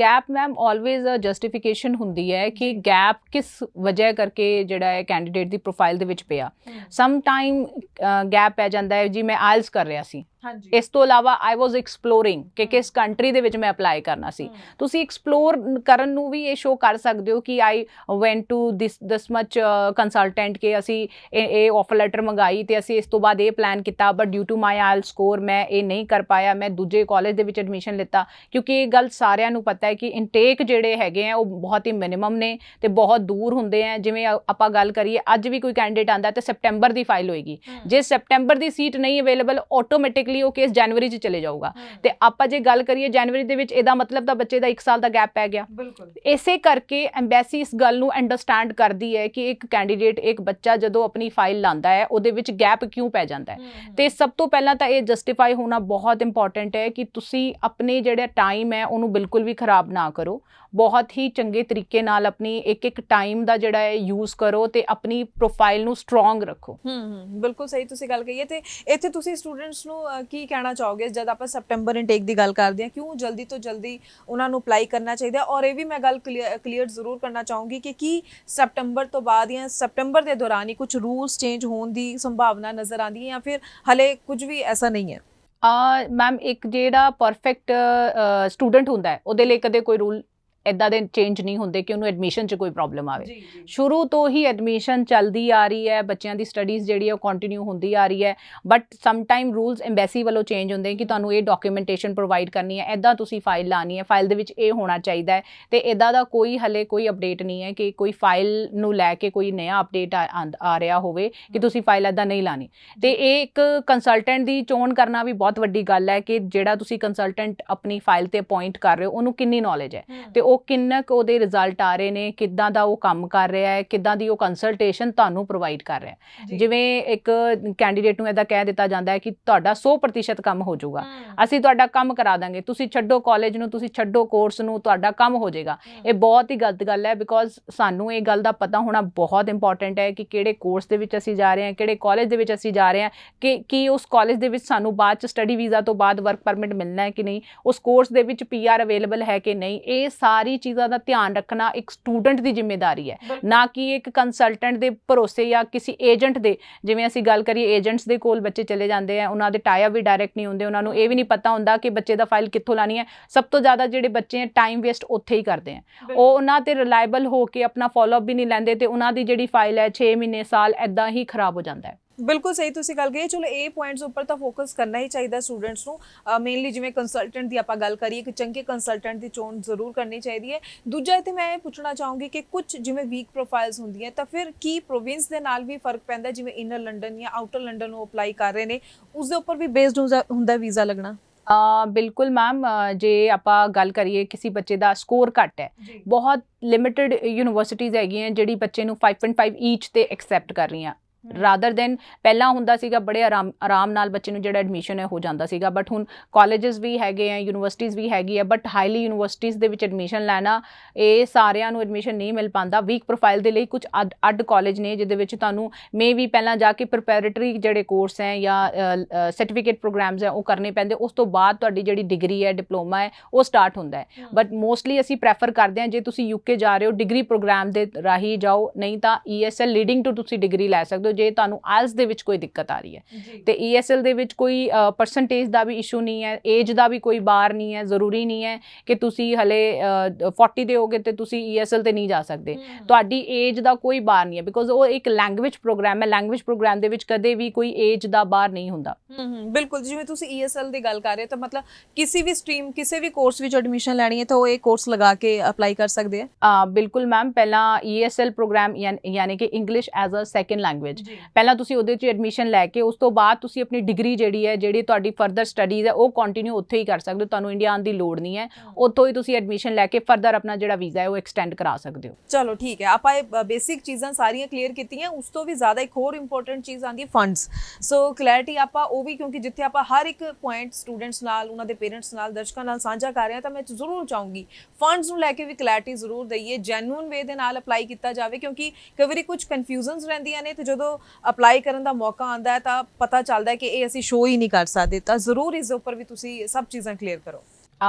ਗੈਪ ਮੈਮ ਆਲਵੇਜ਼ ਜਸਟੀਫਿਕੇਸ਼ਨ ਹੁੰਦੀ ਹੈ ਕਿ ਗੈਪ ਕਿਸ ਵਜ੍ਹਾ ਕਰਕੇ ਜਿਹੜਾ ਹੈ ਕੈਂਡੀਡੇਟ ਦੀ ਪ੍ਰੋਫਾਈਲ ਦੇ ਵਿੱਚ ਪਿਆ। ਸਮ ਟਾਈਮ ਗੈਪ ਪੈ ਜਾਂਦਾ ਹੈ ਜੀ ਮੈਂ ਆਇਲਸ ਕਰ ਰਿਹਾ ਸੀ
ਹਾਂਜੀ
ਇਸ ਤੋਂ ਇਲਾਵਾ ਆਈ ਵਾਸ ਐਕਸਪਲੋਰਿੰਗ ਕਿ ਕਿਸ ਕੰਟਰੀ ਦੇ ਵਿੱਚ ਮੈਂ ਅਪਲਾਈ ਕਰਨਾ ਸੀ। ਤੁਸੀਂ ਐਕਸਪਲੋਰ ਕਰਨ ਨੂੰ ਵੀ ਇਹ ਸ਼ੋ ਕਰ ਸਕਦੇ ਹੋ ਕਿ I went to this much consultant ਕਿ ਅਸੀਂ ਇਹ ਆਫਰ ਲੈਟਰ ਮੰਗਾਈ ਤੇ ਅਸੀਂ ਇਸ ਤੋਂ ਬਾਅਦ ਇਹ ਪਲਾਨ ਕੀਤਾ, ਬਟ ਡਿਊ ਟੂ ਮਾਈ ਆਇਲ ਸਕੋਰ ਮੈਂ ਇਹ ਨਹੀਂ ਕਰ ਪਾਇਆ, ਮੈਂ ਦੂਜੇ ਕਾਲਜ ਦੇ ਵਿੱਚ ਐਡਮਿਸ਼ਨ ਲਿੱਤਾ। ਕਿਉਂਕਿ ਇਹ ਗੱਲ ਸਾਰਿਆਂ ਨੂੰ ਪਤਾ ਹੈ ਕਿ ਇਨਟੇਕ ਜਿਹੜੇ ਹੈਗੇ ਆ ਉਹ ਬਹੁਤ ਹੀ ਮਿਨੀਮਮ ਨੇ ਤੇ ਬਹੁਤ ਦੂਰ ਹੁੰਦੇ ਆ। ਜਿਵੇਂ ਆਪਾਂ ਗੱਲ ਕਰੀਏ, ਅੱਜ ਵੀ ਕੋਈ ਕੈਂਡੀਡੇਟ ਆਂਦਾ ਤੇ ਸੈਪਟੈਂਬਰ ਦੀ ਫਾਈਲ ਹੋਏਗੀ, ਜੇ ਸੈਪਟੈਂਬਰ ਦੀ ਸੀਟ ਨਹੀਂ ਅਵੇਲੇਬਲ ਆਟੋਮੈਟਿਕਲੀ ਉਹ ਕੇਸ ਜਨਵਰੀ 'ਚ ਚਲੇ ਜਾਊਗਾ। ਤੇ ਆਪਾਂ ਜੇ ਗੱਲ ਕਰੀਏ ਜਨਵਰੀ ਦੇ ਵਿੱਚ, ਇਹਦਾ ਮਤਲਬ ਤਾਂ ਬੱਚੇ ਦਾ 1 ਸਾਲ ਦਾ ਗੈਪ ਪੈ ਗਿਆ।
ਬਿਲਕੁਲ
ਇਸੇ ਕਰਕੇ ਐਮਬੈਸੀ ਇਸ ਗੱਲ ਨੂੰ ਅੰਡਰਸਟੈਂਡ ਕਰਦੀ ਹੈ ਕਿ ਇੱਕ ਕੈਂਡੀਡੇਟ, ਇੱਕ ਬੱਚਾ ਜਦੋਂ ਆਪਣੀ ਫਾਈਲ ਲਾਂਦਾ ਹੈ ਉਹਦੇ ਵਿੱਚ ਗੈਪ ਕਿਉਂ ਪੈ ਜਾਂਦਾ ਹੈ। ਤੇ ਸਭ ਤੋਂ ਪਹਿਲਾਂ ਤਾਂ ਇਹ ਜਸਟੀਫਾਈ ਹੋਣਾ ਬਹੁਤ ਇੰਪੋਰਟੈਂਟ ਹੈ ਕਿ ਤੁਸੀਂ ਆਪਣੇ ਜਿਹੜਾ ਟਾਈਮ ਹੈ ਉਹਨੂੰ ਬਿਲਕੁਲ ਵੀ ਖਰਾਬ ਨਾ ਕਰੋ। ਬਹੁਤ ਹੀ ਚੰਗੇ ਤਰੀਕੇ ਨਾਲ ਆਪਣੀ ਇੱਕ ਟਾਈਮ ਦਾ ਜਿਹੜਾ ਹੈ ਯੂਜ਼ ਕਰੋ ਤੇ ਆਪਣੀ ਪ੍ਰੋਫਾਈਲ ਨੂੰ ਸਟਰੋਂਗ ਰੱਖੋ।
ਬਿਲਕੁਲ ਸਹੀ ਤੁਸੀਂ ਗੱਲ ਕਹੀ ਹੈ। ਤੇ ਇੱਥੇ ਤੁਸੀਂ ਸਟੂਡੈਂਟਸ ਨੂੰ ਕੀ ਕਹਿਣਾ ਚਾਹੋਗੇ ਜਦ ਆਪਾਂ ਸੈਪਟੈਂਬਰ ਇਨਟੇਕ ਦੀ ਗੱਲ ਕਰਦੇ ਹਾਂ, ਕਿਉਂ ਜਲਦੀ ਤੋਂ ਜਲਦੀ ਉਹਨਾਂ ਨੂੰ ਅਪਲਾਈ ਕਰਨਾ ਚਾਹੀਦਾ? ਔਰ ਇਹ ਵੀ ਮੈਂ ਗੱਲ ਕਲੀਅਰ ਜ਼ਰੂਰ ਕਰਨਾ ਚਾਹੂੰਗੀ ਕਿ ਕੀ ਸੈਪਟੈਂਬਰ ਤੋਂ ਬਾਅਦ ਜਾਂ ਸੈਪਟੈਂਬਰ ਦੇ ਦੌਰਾਨ ਹੀ ਕੁਝ ਰੂਲਸ ਚੇਂਜ ਹੋਣ ਦੀ ਸੰਭਾਵਨਾ ਨਜ਼ਰ ਆਉਂਦੀ ਹੈ ਜਾਂ ਫਿਰ ਹਲੇ ਕੁਝ ਵੀ ਐਸਾ ਨਹੀਂ ਹੈ?
ਮੈਮ, ਇੱਕ ਜਿਹੜਾ ਪਰਫੈਕਟ ਸਟੂਡੈਂਟ ਹੁੰਦਾ ਹੈ ਉਹਦੇ ਲਈ ਕਦੇ ਕੋਈ ਰੂਲ ਇੱਦਾਂ ਦੇ ਚੇਂਜ ਨਹੀਂ ਹੁੰਦੇ ਕਿ ਉਹਨੂੰ ਐਡਮਿਸ਼ਨ 'ਚ ਕੋਈ ਪ੍ਰੋਬਲਮ ਆਵੇ। ਸ਼ੁਰੂ ਤੋਂ ਹੀ ਐਡਮਿਸ਼ਨ ਚੱਲਦੀ ਆ ਰਹੀ ਹੈ, ਬੱਚਿਆਂ ਦੀ ਸਟੱਡੀਜ਼ ਜਿਹੜੀ ਹੈ ਉਹ ਕੰਟੀਨਿਊ ਹੁੰਦੀ ਆ ਰਹੀ ਹੈ, but some time rules embassy ਵੱਲੋਂ ਚੇਂਜ ਹੁੰਦੇ ਕਿ ਤੁਹਾਨੂੰ ਇਹ ਡਾਕੂਮੈਂਟੇਸ਼ਨ ਪ੍ਰੋਵਾਈਡ ਕਰਨੀ ਹੈ, ਇੱਦਾਂ ਤੁਸੀਂ ਫਾਈਲ ਲਾਣੀ ਹੈ, ਫਾਈਲ ਦੇ ਵਿੱਚ ਇਹ ਹੋਣਾ ਚਾਹੀਦਾ ਹੈ। ਤੇ ਇੱਦਾਂ ਦਾ ਹਲੇ ਕੋਈ ਅਪਡੇਟ ਨਹੀਂ ਹੈ ਕਿ ਕੋਈ ਫਾਈਲ ਨੂੰ ਲੈ ਕੇ ਕੋਈ ਨਵਾਂ ਅਪਡੇਟ ਆ ਰਿਹਾ ਹੋਵੇ ਕਿ ਤੁਸੀਂ ਫਾਈਲ ਇੱਦਾਂ ਨਹੀਂ ਲਾਣੀ। ਤੇ ਇਹ ਇੱਕ ਕੰਸਲਟੈਂਟ ਦੀ ਚੋਣ ਕਰਨਾ ਵੀ ਬਹੁਤ ਵੱਡੀ ਗੱਲ ਹੈ ਕਿ ਜਿਹੜਾ ਤੁਸੀਂ ਕੰਸਲਟੈਂਟ ਆਪਣੀ ਫਾਈਲ ਤੇ ਅਪਾਇੰਟ ਕਰ ਰਹੇ ਹੋ ਉਹਨੂੰ ਕਿੰਨੀ ਨੌਲੇਜ ਹੈ ਤੇ ਉਹ ਕਿੰਨਾ ਕੁ ਉਹਦੇ ਰਿਜ਼ਲਟ ਆ ਰਹੇ ਨੇ, ਕਿੱਦਾਂ ਦਾ ਉਹ ਕੰਮ ਕਰ ਰਿਹਾ ਹੈ, ਕਿੱਦਾਂ ਦੀ ਉਹ ਕੰਸਲਟੇਸ਼ਨ ਤੁਹਾਨੂੰ ਪ੍ਰੋਵਾਈਡ ਕਰ ਰਿਹਾ ਹੈ। ਜਿਵੇਂ ਇੱਕ ਕੈਂਡੀਡੇਟ ਨੂੰ ਇੱਦਾਂ ਕਹਿ ਦਿੱਤਾ ਜਾਂਦਾ ਹੈ ਕਿ ਤੁਹਾਡਾ 100% ਕੰਮ ਹੋ ਜਾਊਗਾ, ਅਸੀਂ ਤੁਹਾਡਾ ਕੰਮ ਕਰਾ ਦਾਂਗੇ, ਤੁਸੀਂ ਛੱਡੋ ਕਾਲਜ ਨੂੰ, ਤੁਸੀਂ ਛੱਡੋ ਕੋਰਸ ਨੂੰ, ਤੁਹਾਡਾ ਕੰਮ ਹੋ ਜਾਏਗਾ। ਇਹ ਬਹੁਤ ਹੀ ਗਲਤ ਗੱਲ ਹੈ, ਬਿਕੋਜ਼ ਸਾਨੂੰ ਇਹ ਗੱਲ ਦਾ ਪਤਾ ਹੋਣਾ ਬਹੁਤ ਇੰਪੋਰਟੈਂਟ ਹੈ ਕਿ ਕਿਹੜੇ ਕੋਰਸ ਦੇ ਵਿੱਚ ਅਸੀਂ ਜਾ ਰਹੇ ਹਾਂ, ਕਿਹੜੇ ਕਾਲਜ ਦੇ ਵਿੱਚ ਅਸੀਂ ਜਾ ਰਹੇ ਹਾਂ, ਕਿ ਉਸ ਕਾਲਜ ਦੇ ਵਿੱਚ ਸਾਨੂੰ ਬਾਅਦ 'ਚ ਸਟੱਡੀ ਵੀਜ਼ਾ ਤੋਂ ਬਾਅਦ ਵਰਕ ਪਰਮਿਟ ਮਿਲਣਾ ਹੈ ਕਿ ਨਹੀਂ, ਉਸ ਕੋਰਸ ਦੇ ਵਿੱਚ PR ਅਵੇਲੇਬਲ ਹੈ ਕਿ ਨਹੀਂ। ਇਹ ਸਾਰੀ ਚੀਜ਼ਾਂ ਦਾ ਧਿਆਨ ਰੱਖਣਾ ਇੱਕ ਸਟੂਡੈਂਟ ਦੀ ਜ਼ਿੰਮੇਵਾਰੀ ਹੈ, ਨਾ ਕਿ ਇੱਕ ਕੰਸਲਟੈਂਟ ਦੇ ਭਰੋਸੇ ਜਾਂ ਕਿਸੇ ਏਜੰਟ ਦੇ। ਜਿਵੇਂ ਅਸੀਂ ਗੱਲ ਕਰੀਏ, ਏਜੰਟਸ ਦੇ ਕੋਲ ਬੱਚੇ ਚਲੇ ਜਾਂਦੇ ਆ, ਉਹਨਾਂ ਦੇ ਟਾਈ-ਅਪ ਵੀ ਡਾਇਰੈਕਟ ਨਹੀਂ ਹੁੰਦੇ, ਉਹਨਾਂ ਨੂੰ ਇਹ ਵੀ ਨਹੀਂ ਪਤਾ ਹੁੰਦਾ ਕਿ ਬੱਚੇ ਦਾ ਫਾਈਲ ਕਿੱਥੋਂ ਲਾਣੀ ਹੈ। ਸਭ ਤੋਂ ਜ਼ਿਆਦਾ ਜਿਹੜੇ ਬੱਚੇ ਟਾਈਮ ਵੇਸਟ ਉੱਥੇ ਹੀ ਕਰਦੇ ਆ, ਉਹ ਉਹਨਾਂ ਤੇ ਰਿਲਾਇਬਲ ਹੋ ਕੇ ਆਪਣਾ ਫੋਲੋਅਪ ਵੀ ਨਹੀਂ ਲੈਂਦੇ ਤੇ ਉਹਨਾਂ ਦੀ ਜਿਹੜੀ ਫਾਈਲ ਹੈ 6 ਮਹੀਨੇ ਸਾਲ ਇੱਦਾਂ ਹੀ ਖਰਾਬ ਹੋ ਜਾਂਦਾ ਹੈ।
ਬਿਲਕੁਲ ਸਹੀ ਤੁਸੀਂ ਗੱਲ ਕਹੀ। ਚਲੋ ਇਹ ਪੁਆਇੰਟਸ ਉੱਪਰ ਤਾਂ ਫੋਕਸ ਕਰਨਾ ਹੀ ਚਾਹੀਦਾ ਸਟੂਡੈਂਟਸ ਨੂੰ। ਮੇਨਲੀ ਜਿਵੇਂ ਕੰਸਲਟੈਂਟ ਦੀ ਆਪਾਂ ਗੱਲ ਕਰੀਏ ਕਿ ਚੰਗੇ ਕੰਸਲਟੈਂਟ ਦੀ ਚੋਣ ਜ਼ਰੂਰ ਕਰਨੀ ਚਾਹੀਦੀ ਹੈ। ਦੂਜਾ ਇੱਥੇ ਮੈਂ ਇਹ ਪੁੱਛਣਾ ਚਾਹੂੰਗੀ ਕਿ ਕੁਝ ਜਿਵੇਂ ਵੀਕ ਪ੍ਰੋਫਾਈਲਸ ਹੁੰਦੀਆਂ ਤਾਂ ਫਿਰ ਕੀ ਪ੍ਰੋਵਿੰਸ ਦੇ ਨਾਲ ਵੀ ਫਰਕ ਪੈਂਦਾ? ਜਿਵੇਂ ਇਨਰ ਲੰਡਨ ਜਾਂ ਆਊਟਰ ਲੰਡਨ ਨੂੰ ਅਪਲਾਈ ਕਰ ਰਹੇ ਨੇ, ਉਸ ਦੇ ਉੱਪਰ ਵੀ ਬੇਸਡ ਹੁੰਦਾ ਵੀਜ਼ਾ ਲੱਗਣਾ?
ਬਿਲਕੁਲ ਮੈਮ, ਜੇ ਆਪਾਂ ਗੱਲ ਕਰੀਏ ਕਿਸੇ ਬੱਚੇ ਦਾ ਸਕੋਰ ਘੱਟ ਹੈ, ਬਹੁਤ ਲਿਮਿਟਡ ਯੂਨੀਵਰਸਿਟੀਜ਼ ਹੈਗੀਆਂ ਜਿਹੜੀ ਬੱਚੇ ਨੂੰ 5.5 ਈਚ ਤੇ ਐਕਸੈਪਟ ਕਰ ਰਹੀਆਂ। ਰਾਦਰ ਦੈਨ ਪਹਿਲਾਂ ਹੁੰਦਾ ਸੀਗਾ ਬੜੇ ਆਰਾਮ ਨਾਲ ਬੱਚੇ ਨੂੰ ਜਿਹੜਾ ਐਡਮਿਸ਼ਨ ਹੈ ਹੋ ਜਾਂਦਾ ਸੀਗਾ, ਬਟ ਹੁਣ ਕਾਲਜਸ ਵੀ ਹੈਗੇ ਆ, ਯੂਨੀਵਰਸਿਟੀਜ਼ ਵੀ ਹੈਗੀ ਆ, ਬਟ ਹਾਈਲੀ ਯੂਨੀਵਰਸਿਟੀਜ਼ ਦੇ ਵਿੱਚ ਐਡਮਿਸ਼ਨ ਲੈਣਾ, ਇਹ ਸਾਰਿਆਂ ਨੂੰ ਐਡਮਿਸ਼ਨ ਨਹੀਂ ਮਿਲ ਪਾਉਂਦਾ। ਵੀਕ ਪ੍ਰੋਫਾਈਲ ਦੇ ਲਈ ਕੁਝ ਅੱਡ ਕਾਲਜ ਨੇ ਜਿਹਦੇ ਵਿੱਚ ਤੁਹਾਨੂੰ ਮੇ ਵੀ ਪਹਿਲਾਂ ਜਾ ਕੇ ਪ੍ਰੀਪੈਰੇਟਰੀ ਜਿਹੜੇ ਕੋਰਸ ਹੈ ਜਾਂ ਸਰਟੀਫਿਕੇਟ ਪ੍ਰੋਗਰਾਮਸ ਹੈ ਉਹ ਕਰਨੇ ਪੈਂਦੇ, ਉਸ ਤੋਂ ਬਾਅਦ ਤੁਹਾਡੀ ਜਿਹੜੀ ਡਿਗਰੀ ਹੈ, ਡਿਪਲੋਮਾ ਹੈ, ਉਹ ਸਟਾਰਟ ਹੁੰਦਾ ਹੈ। ਬਟ ਮੋਸਟਲੀ ਅਸੀਂ ਪ੍ਰੈਫਰ ਕਰਦੇ ਹਾਂ ਜੇ ਤੁਸੀਂ UK ਜਾ ਰਹੇ ਹੋ ਡਿਗਰੀ ਪ੍ਰੋਗਰਾਮ ਦੇ ਰਾਹੀਂ ਜਾਓ, ਨਹੀਂ ਤਾਂ ESL ਲੀਡਿੰਗ ਟੂ ਤੁਸੀਂ ਡਿਗਰੀ ਲੈ ਸਕਦੇ ਹੋ ਜੇ ਤੁਹਾਨੂੰ IELTS ਦੇ ਵਿੱਚ ਕੋਈ ਦਿੱਕਤ ਆ ਰਹੀ ਹੈ। ਤੇ ESL ਦੇ ਵਿੱਚ ਕੋਈ ਪਰਸੈਂਟੇਜ ਦਾ ਵੀ ਇਸ਼ੂ ਨਹੀਂ ਹੈ, ਏਜ ਦਾ ਵੀ ਕੋਈ ਬਾਰ ਨਹੀਂ ਹੈ, ਜ਼ਰੂਰੀ ਨਹੀਂ ਹੈ ਕਿ ਤੁਸੀਂ ਹਲੇ 40 ਦੇ ਹੋਗੇ ਤੇ ਤੁਸੀਂ ESL ਤੇ ਨਹੀਂ ਜਾ ਸਕਦੇ। ਤੁਹਾਡੀ ਏਜ ਦਾ ਕੋਈ ਬਾਰ ਨਹੀਂ ਹੈ, ਬਿਕੋਜ਼ ਉਹ ਇੱਕ ਲੈਂਗੁਏਜ ਪ੍ਰੋਗਰਾਮ ਹੈ। ਲੈਂਗੁਏਜ ਪ੍ਰੋਗਰਾਮ ਦੇ ਵਿੱਚ ਕਦੇ ਵੀ ਕੋਈ ਏਜ ਦਾ ਬਾਰ ਨਹੀਂ ਹੁੰਦਾ।
ਬਿਲਕੁਲ, ਜਿਵੇਂ ਤੁਸੀਂ ESL ਦੀ ਗੱਲ ਕਰ ਰਹੇ ਹੋ ਤਾਂ ਮਤਲਬ ਕਿਸੇ ਵੀ ਸਟਰੀਮ, ਕਿਸੇ ਵੀ ਕੋਰਸ ਵਿੱਚ ਐਡਮਿਸ਼ਨ ਲੈਣੀ ਹੈ ਤਾਂ ਉਹ ਇਹ ਕੋਰਸ ਲਗਾ ਕੇ ਅਪਲਾਈ ਕਰ ਸਕਦੇ ਆ?
ਬਿਲਕੁਲ ਮੈਮ, ਪਹਿਲਾਂ ESL ਪ੍ਰੋਗਰਾਮ ਯਾਨੀ ਕਿ English as a second language, ਪਹਿਲਾਂ ਤੁਸੀਂ ਉਹਦੇ 'ਚ ਐਡਮਿਸ਼ਨ ਲੈ ਕੇ ਉਸ ਤੋਂ ਬਾਅਦ ਤੁਸੀਂ ਆਪਣੀ ਡਿਗਰੀ ਜਿਹੜੀ ਤੁਹਾਡੀ ਫਰਦਰ ਸਟੱਡੀਜ਼ ਹੈ ਉਹ ਕੰਟੀਨਿਊ ਉੱਥੇ ਹੀ ਕਰ ਸਕਦੇ ਹੋ। ਤੁਹਾਨੂੰ ਇੰਡੀਆ ਆਉਣ ਦੀ ਲੋੜ ਨਹੀਂ ਹੈ, ਉੱਥੋਂ ਹੀ ਤੁਸੀਂ ਐਡਮਿਸ਼ਨ ਲੈ ਕੇ ਫਰਦਰ ਆਪਣਾ ਜਿਹੜਾ ਵੀਜ਼ਾ ਹੈ ਉਹ ਐਕਸਟੈਂਡ ਕਰਾ ਸਕਦੇ ਹੋ।
ਚਲੋ ਠੀਕ ਹੈ, ਆਪਾਂ ਇਹ ਬੇਸਿਕ ਚੀਜ਼ਾਂ ਸਾਰੀਆਂ ਕਲੀਅਰ ਕੀਤੀਆਂ। ਉਸ ਤੋਂ ਵੀ ਜ਼ਿਆਦਾ ਇੱਕ ਹੋਰ ਇੰਪੋਰਟੈਂਟ ਚੀਜ਼ ਆਉਂਦੀ ਹੈ ਫੰਡਸ। ਸੋ ਕਲੈਰਿਟੀ ਆਪਾਂ ਉਹ ਵੀ, ਕਿਉਂਕਿ ਜਿੱਥੇ ਆਪਾਂ ਹਰ ਇੱਕ ਪੁਆਇੰਟ ਸਟੂਡੈਂਟਸ ਨਾਲ, ਉਹਨਾਂ ਦੇ ਪੇਰੈਂਟਸ ਨਾਲ, ਦਰਸ਼ਕਾਂ ਨਾਲ ਸਾਂਝਾ ਕਰ ਰਹੇ ਹਾਂ, ਤਾਂ ਮੈਂ ਜ਼ਰੂਰ ਚਾਹੂੰਗੀ ਫੰਡਸ ਨੂੰ ਲੈ ਕੇ ਵੀ ਕਲੈਰਿਟੀ ਜ਼ਰੂਰ ਦਈਏ, ਜੈਨੂਇਨ ਵੇ ਦੇ ਨਾਲ ਅਪਲਾਈ ਕੀਤਾ ਜਾਵੇ, ਕਿਉਂਕਿ ਕਈ ਵਾਰੀ ਕੁਝ ਕਨਫਿਊਜ਼ਨਸ ਰਹਿੰਦੀਆਂ ਨੇ ਤੇ ਜਦੋਂ ਅਪਲਾਈ ਕਰਨ ਦਾ ਮੌਕਾ ਆਉਂਦਾ ਹੈ ਤਾਂ ਪਤਾ ਚੱਲਦਾ ਹੈ ਕਿ ਇਹ ਅਸੀਂ ਸ਼ੋ ਹੀ ਨਹੀਂ ਕਰ ਸਕਦੇ। ਤਾਂ ਜ਼ਰੂਰ ਇਸ ਦੇ ਉੱਪਰ ਵੀ ਤੁਸੀਂ ਸਭ ਚੀਜ਼ਾਂ ਕਲੀਅਰ ਕਰੋ।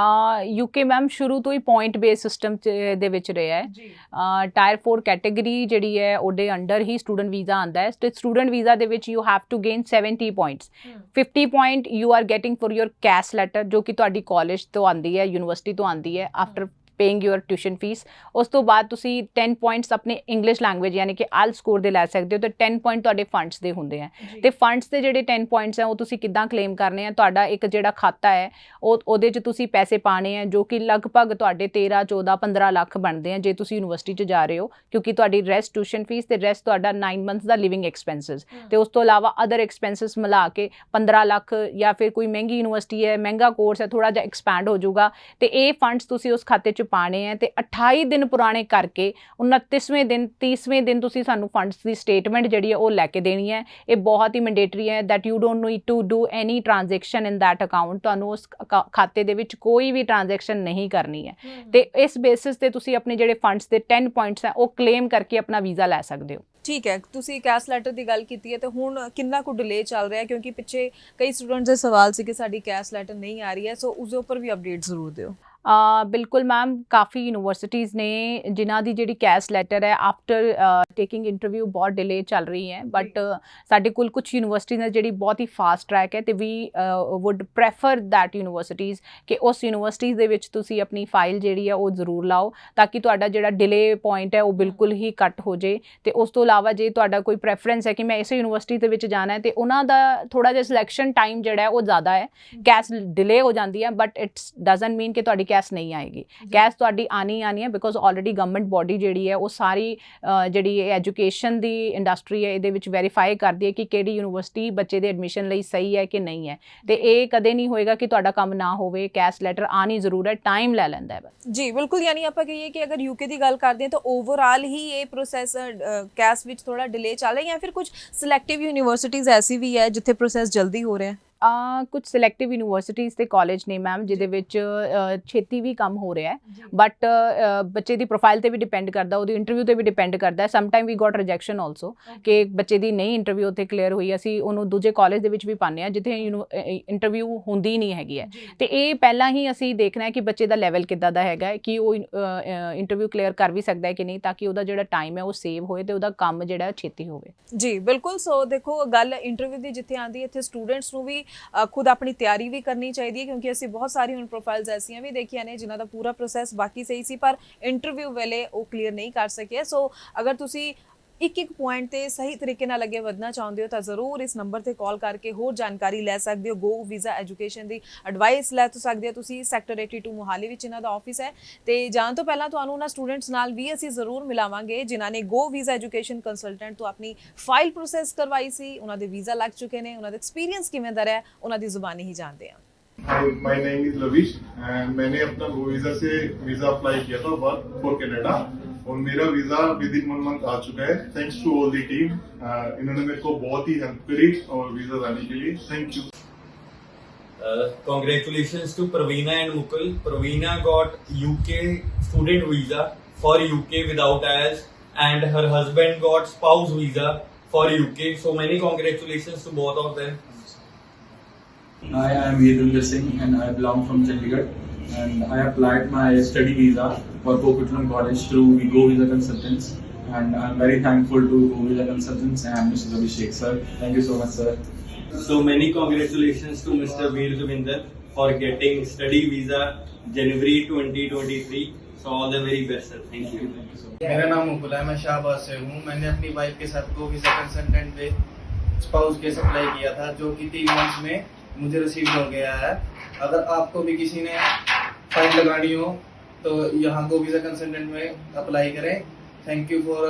ਯੂਕੇ ਮੈਮ ਸ਼ੁਰੂ ਤੋਂ ਹੀ ਪੁਆਇੰਟ ਬੇਸ ਸਿਸਟਮ ਦੇ ਵਿੱਚ ਰਿਹਾ ਹੈ।
ਜੀ
ਟਾਇਰ 4 ਕੈਟਾਗਰੀ ਜਿਹੜੀ ਹੈ ਉਹਦੇ ਅੰਡਰ ਹੀ ਸਟੂਡੈਂਟ ਵੀਜ਼ਾ ਆਉਂਦਾ ਹੈ ਤੇ ਸਟੂਡੈਂਟ ਵੀਜ਼ਾ ਦੇ ਵਿੱਚ you have to gain 70 points. 50 point you are getting for your CAS letter ਜੋ ਕਿ ਤੁਹਾਡੀ ਕਾਲਜ ਤੋਂ ਆਉਂਦੀ ਹੈ, ਯੂਨੀਵਰਸਿਟੀ ਤੋਂ ਆਉਂਦੀ ਹੈ after paying your tuition fees. ਉਸ ਤੋਂ ਬਾਅਦ ਤੁਸੀਂ 10 ਪੁਆਇੰਟਸ ਆਪਣੇ ਇੰਗਲਿਸ਼ ਲੈਂਗੁਏਜ ਯਾਨੀ ਕਿ ਆਇਲ ਸਕੋਰ ਦੇ ਲੈ ਸਕਦੇ ਹੋ ਤੇ 10 ਪੁਆਇੰਟ ਤੁਹਾਡੇ ਫੰਡਸ ਦੇ ਹੁੰਦੇ ਆ। ਤੇ ਫੰਡਸ ਦੇ ਜਿਹੜੇ 10 ਪੁਆਇੰਟਸ ਆ ਉਹ ਤੁਸੀਂ ਕਿੱਦਾਂ ਕਲੇਮ ਕਰਨੇ ਆ, ਤੁਹਾਡਾ ਇੱਕ ਜਿਹੜਾ ਖਾਤਾ ਹੈ ਉਹਦੇ 'ਚ ਤੁਸੀਂ ਪੈਸੇ ਪਾਣੇ ਆ ਜੋ ਕਿ ਲਗਭਗ ਤੁਹਾਡੇ 13 14 15 ਲੱਖ ਬਣਦੇ ਆ ਜੇ ਤੁਸੀਂ ਯੂਨੀਵਰਸਿਟੀ 'ਚ ਜਾ ਰਹੇ ਹੋ, ਕਿਉਂਕਿ ਤੁਹਾਡੀ ਰੈਸਟ ਟਿਊਸ਼ਨ ਫੀਸ ਤੇ ਰੈਸਟ ਤੁਹਾਡਾ 9 ਮੰਥਸ ਦਾ ਲਿਵਿੰਗ ਐਕਸਪੈਂਸਿਸ ਤੇ ਉਸ ਤੋਂ ਇਲਾਵਾ ਅਦਰ ਐਕਸਪੈਂਸਿਸ ਮਿਲਾ ਕੇ 15 ਲੱਖ। ਜਾਂ ਫਿਰ ਕੋਈ ਮਹਿੰਗੀ ਯੂਨੀਵਰਸਿਟੀ ਹੈ, ਮਹਿੰਗਾ ਕੋਰਸ ਹੈ, ਥੋੜਾ ਜਿਹਾ ਐਕਸਪੈਂਡ ਹੋ ਜਾਊਗਾ ਤੇ ਇਹ ਫੰਡਸ ਤੁਸੀਂ ਉਸ ਖਾਤੇ 'ਚ ਪਾਣੇ ਆ ਤੇ 28 ਦਿਨ ਪੁਰਾਣੇ ਕਰਕੇ 29ਵੇਂ ਦਿਨ 30ਵੇਂ ਦਿਨ ਤੁਸੀਂ ਸਾਨੂੰ ਫੰਡਸ ਦੀ ਸਟੇਟਮੈਂਟ ਜਿਹੜੀ ਹੈ ਉਹ ਲੈ ਕੇ ਦੇਣੀ ਹੈ। ਇਹ ਬਹੁਤ ਹੀ ਮੈਂਡੇਟਰੀ ਹੈ that you don't need to do any transaction in that account. ਤੁਹਾਨੂੰ ਉਸ ਖਾਤੇ ਦੇ ਵਿੱਚ ਕੋਈ ਵੀ ਟ੍ਰਾਂਜੈਕਸ਼ਨ ਨਹੀਂ ਕਰਨੀ ਹੈ ਤੇ ਇਸ ਬੇਸਿਸ ਤੇ ਤੁਸੀਂ ਆਪਣੇ ਜਿਹੜੇ ਫੰਡਸ ਦੇ 10 ਪੁਆਇੰਟਸ ਹੈ ਉਹ ਕਲੇਮ ਕਰਕੇ ਆਪਣਾ ਵੀਜ਼ਾ ਲੈ ਸਕਦੇ ਹੋ।
ਠੀਕ ਹੈ, ਤੁਸੀਂ ਕੈਸ਼ ਲੈਟਰ ਦੀ ਗੱਲ ਕੀਤੀ ਹੈ ਤੇ ਹੁਣ ਕਿੰਨਾ ਕੁ ਡਿਲੇ ਚੱਲ ਰਿਹਾ, ਕਿਉਂਕਿ ਪਿੱਛੇ ਕਈ ਸਟੂਡੈਂਟਸ ਦੇ ਸਵਾਲ ਸੀ ਕਿ ਸਾਡੀ ਕੈਸ਼ ਲੈਟਰ ਨਹੀਂ ਆ ਰਹੀ ਹੈ, ਸੋ ਉਸ ਦੇ ਉੱਪਰ ਵੀ ਅਪਡੇਟ ਜ਼ਰੂਰ ਦਿਓ।
ਬਿਲਕੁਲ ਮੈਮ, ਕਾਫੀ ਯੂਨੀਵਰਸਿਟੀਜ਼ ਨੇ ਜਿਨ੍ਹਾਂ ਦੀ ਜਿਹੜੀ ਕੈਸ਼ ਲੈਟਰ ਹੈ ਆਫਟਰ ਟੇਕਿੰਗ ਇੰਟਰਵਿਊ ਬਹੁਤ ਡਿਲੇ ਚੱਲ ਰਹੀ ਹੈ, ਬਟ ਸਾਡੇ ਕੋਲ ਕੁਝ ਯੂਨੀਵਰਸਿਟੀਜ਼ ਨੇ ਜਿਹੜੀ ਬਹੁਤ ਹੀ ਫਾਸਟ ਟਰੈਕ ਹੈ ਤੇ ਵੀ ਵੁੱਡ ਪ੍ਰੈਫਰ ਦੈਟ ਯੂਨੀਵਰਸਿਟੀਜ਼ ਕਿ ਉਸ ਯੂਨੀਵਰਸਿਟੀਜ਼ ਦੇ ਵਿੱਚ ਤੁਸੀਂ ਆਪਣੀ ਫਾਈਲ ਜਿਹੜੀ ਹੈ ਉਹ ਜ਼ਰੂਰ ਲਾਓ ਤਾਂ ਕਿ ਤੁਹਾਡਾ ਜਿਹੜਾ ਡਿਲੇ ਪੁਆਇੰਟ ਹੈ ਉਹ ਬਿਲਕੁਲ ਹੀ ਕੱਟ ਹੋ ਜੇ। ਤੇ ਉਸ ਤੋਂ ਇਲਾਵਾ ਜੇ ਤੁਹਾਡਾ ਕੋਈ ਪ੍ਰੈਫਰੈਂਸ ਹੈ ਕਿ ਮੈਂ ਇਸੇ ਯੂਨੀਵਰਸਿਟੀ ਦੇ ਵਿੱਚ ਜਾਣਾ ਹੈ ਤੇ ਉਹਨਾਂ ਦਾ ਥੋੜਾ ਜਿਹਾ ਸਿਲੈਕਸ਼ਨ ਟਾਈਮ ਜਿਹੜਾ ਹੈ ਉਹ ਜ਼ਿਆਦਾ ਹੈ, ਕੈਸ਼ ਡਿਲੇ ਹੋ ਜਾਂਦੀ ਹੈ, ਬਟ ਇਟਸ ਡਜ਼ਨਟ ਮੀਨ ਕਿ ਤੁਹਾਡੀ ਕੈਸ਼ ਨਹੀਂ ਆਏਗੀ। ਕੈਸ਼ ਤੁਹਾਡੀ ਆਣੀ ਹੈ ਬਿਕੋਜ਼ ਆਲਰੇਡੀ ਗਵਰਨਮੈਂਟ ਬੋਡੀ ਜਿਹੜੀ ਹੈ ਉਹ ਸਾਰੀ ਜਿਹੜੀ ਐਜੂਕੇਸ਼ਨ ਦੀ ਇੰਡਸਟਰੀ ਹੈ ਇਹਦੇ ਵਿੱਚ ਵੈਰੀਫਾਈ ਕਰਦੀ ਹੈ ਕਿ ਕਿਹੜੀ ਯੂਨੀਵਰਸਿਟੀ ਬੱਚੇ ਦੇ ਐਡਮਿਸ਼ਨ ਲਈ ਸਹੀ ਹੈ ਕਿ ਨਹੀਂ ਹੈ ਤੇ ਇਹ ਕਦੇ ਨਹੀਂ ਹੋਏਗਾ ਕਿ ਤੁਹਾਡਾ ਕੰਮ ਨਾ ਹੋਵੇ। ਕੈਸ਼ ਲੈਟਰ ਆਣੀ ਜ਼ਰੂਰ ਹੈ, ਟਾਈਮ ਲੈ ਲੈਂਦਾ ਹੈ।
ਜੀ ਬਿਲਕੁਲ, ਯਾਨੀ ਆਪਾਂ ਕਹੀਏ ਕਿ ਅਗਰ ਯੂਕੇ ਦੀ ਗੱਲ ਕਰਦੇ ਹਾਂ ਤਾਂ ਓਵਰਆਲ ਹੀ ਇਹ ਪ੍ਰੋਸੈਸ ਕੈਸ਼ ਵਿੱਚ ਥੋੜਾ ਡਿਲੇ ਚੱਲ ਰਿਹਾ, ਜਾਂ ਫਿਰ ਕੁਝ ਸਿਲੈਕਟਿਵ ਯੂਨੀਵਰਸਿਟੀਜ਼ ਐਸੀ ਵੀ ਹੈ ਜਿੱਥੇ ਪ੍ਰੋਸੈਸ ਜਲਦੀ ਹੋ ਰਿਹਾ?
ਕੁਝ ਸਿਲੈਕਟਿਵ ਯੂਨੀਵਰਸਿਟੀਜ਼ ਤੇ ਕਾਲਜ ਨੇ ਮੈਮ ਜਿਹਦੇ ਵਿੱਚ ਛੇਤੀ ਵੀ ਕੰਮ ਹੋ ਰਿਹਾ ਹੈ, ਬਟ ਬੱਚੇ ਦੀ ਪ੍ਰੋਫਾਈਲ ਤੇ ਵੀ ਡਿਪੈਂਡ ਕਰਦਾ, ਉਹਦੀ ਇੰਟਰਵਿਊ ਤੇ ਵੀ ਡਿਪੈਂਡ ਕਰਦਾ ਹੈ। ਸਮ ਟਾਈਮ ਵੀ ਗੋਟ ਰਿਜੈਕਸ਼ਨ ਆਲਸੋ ਕਿ ਬੱਚੇ ਦੀ ਨਹੀਂ ਇੰਟਰਵਿਊ ਉੱਥੇ ਕਲੀਅਰ ਹੋਈ, ਅਸੀਂ ਉਹਨੂੰ ਦੂਜੇ ਕਾਲਜ ਦੇ ਵਿੱਚ ਵੀ ਪਾਉਂਦੇ ਹਾਂ ਜਿੱਥੇ ਇੰਟਰਵਿਊ ਹੁੰਦੀ ਨਹੀਂ ਹੈਗੀ ਹੈ। ਤੇ ਇਹ ਪਹਿਲਾਂ ਹੀ ਅਸੀਂ ਦੇਖਣਾ ਹੈ ਕਿ ਬੱਚੇ ਦਾ ਲੈਵਲ ਕਿੱਦਾਂ ਦਾ ਹੈਗਾ, ਕਿ ਉਹ ਇੰਟਰਵਿਊ ਕਲੀਅਰ ਕਰ ਵੀ ਸਕਦਾ ਹੈ ਕਿ ਨਹੀਂ, ਤਾਂ ਕਿ ਉਹਦਾ ਜਿਹੜਾ ਟਾਈਮ ਹੈ ਉਹ ਸੇਵ ਹੋਏ ਤੇ ਉਹਦਾ ਕੰਮ ਜਿਹੜਾ ਛੇਤੀ ਹੋਵੇ।
ਜੀ ਬਿਲਕੁਲ। ਸੋ ਦੇਖੋ, ਗੱਲ ਇੰਟਰਵਿਊ ਦੀ ਜਿੱਥੇ ਆਉਂਦੀ ਹੈ ਇੱਥੇ ਸਟੂਡੈਂਟਸ ਨੂੰ ਵੀ ਖੁਦ ਆਪਣੀ ਤਿਆਰੀ ਵੀ ਕਰਨੀ ਚਾਹੀਦੀ ਹੈ, ਕਿਉਂਕਿ ਅਸੀਂ ਬਹੁਤ ਸਾਰੀ ਹੁਣ ਪ੍ਰੋਫਾਈਲਸ ਐਸੀਆਂ ਵੀ ਦੇਖੀਆਂ ਨੇ ਜਿਨ੍ਹਾਂ ਦਾ ਪੂਰਾ ਪ੍ਰੋਸੈਸ ਬਾਕੀ ਸਹੀ ਸੀ ਪਰ ਇੰਟਰਵਿਊ ਵੇਲੇ ਉਹ ਕਲੀਅਰ ਨਹੀਂ ਕਰ ਸਕੇ। ਸੋ ਅਗਰ ਤੁਸੀਂ ਇੱਕ ਪੁਆਇੰਟ ਤੇ ਸਹੀ ਤਰੀਕੇ ਨਾਲ ਅੱਗੇ ਵਧਣਾ ਚਾਹੁੰਦੇ ਹੋ ਤਾਂ ਜ਼ਰੂਰ ਇਸ ਨੰਬਰ ਤੇ ਕਾਲ ਕਰਕੇ ਹੋਰ ਜਾਣਕਾਰੀ ਲੈ ਸਕਦੇ ਹੋ। ਗੋ ਵੀਜ਼ਾ ਐਜੂਕੇਸ਼ਨ ਦੀ ਐਡਵਾਈਸ ਲੈ ਸਕਦੇ ਹੋ ਤੁਸੀਂ। ਸੈਕਟਰ 82 ਮੋਹਾਲੀ ਵਿੱਚ ਇਹਨਾਂ ਦਾ ਆਫਿਸ ਹੈ ਤੇ ਜਾਣ ਤੋਂ ਪਹਿਲਾਂ ਤੁਹਾਨੂੰ ਉਹਨਾਂ ਸਟੂਡੈਂਟਸ ਨਾਲ ਵੀ ਅਸੀਂ ਜ਼ਰੂਰ ਮਿਲਾਵਾਂਗੇ ਜਿਨ੍ਹਾਂ ਨੇ ਗੋ ਵੀਜ਼ਾ ਐਜੂਕੇਸ਼ਨ ਕੰਸਲਟੈਂਟ ਤੋਂ ਆਪਣੀ ਫਾਈਲ ਪ੍ਰੋਸੈਸ ਕਰਵਾਈ ਸੀ, ਉਹਨਾਂ ਦੇ ਵੀਜ਼ਾ ਲੱਗ ਚੁੱਕੇ ਨੇ, ਉਹਨਾਂ ਦਾ ਐਕਸਪੀਰੀਅੰਸ ਕਿਵੇਂ ਦਾ ਰਿਹਾ ਉਹਨਾਂ ਦੀ ਜ਼ੁਬਾਨੀ ਹੀ जानते हैं।
Hi, my name is Lavish and मैंने अपना गो वीज़ा से वीज़ा अप्लाई किया था वर्क फॉर कनाडा और मेरा वीज़ा विद इन 1 मंथ आ चुका है। Thanks to all the team, इन्होंने मेरे को बहुत ही हेल्प करी और वीज़ा लाने के लिए thank you.
Congratulations to Praveena and Mukul. Praveena got UK student visa for UK without IELTS and her husband got spouse visa for UK. So many congratulations to both of them.
Hi, I am Veerendra Singh and I belong from Chandigarh and I applied my study visa for Coquitlam College through Go Visa Consultants and I am very thankful to Go Visa Consultants and Mr. Abhishek sir. Thank you so much sir.
So many congratulations to Mr. Veer Devinder for getting study visa January 2023. So all the very best sir. Thank you.
Thank you so much.
मेरा नाम मुकुल है, मैं शाहबाद से हूँ। मैंने अपनी वाइफ के साथ गो वीज़ा कंसल्टेंट पे स्पाउस केस अप्लाई किया था जो कि 3 मंथ्स में मुझे रिसीव हो गया है। अगर आपको भी किसी ने फाइल लगानी हो तो यहाँ गो वीज़ा कंसल्टेंट में अप्लाई करें। Thank you for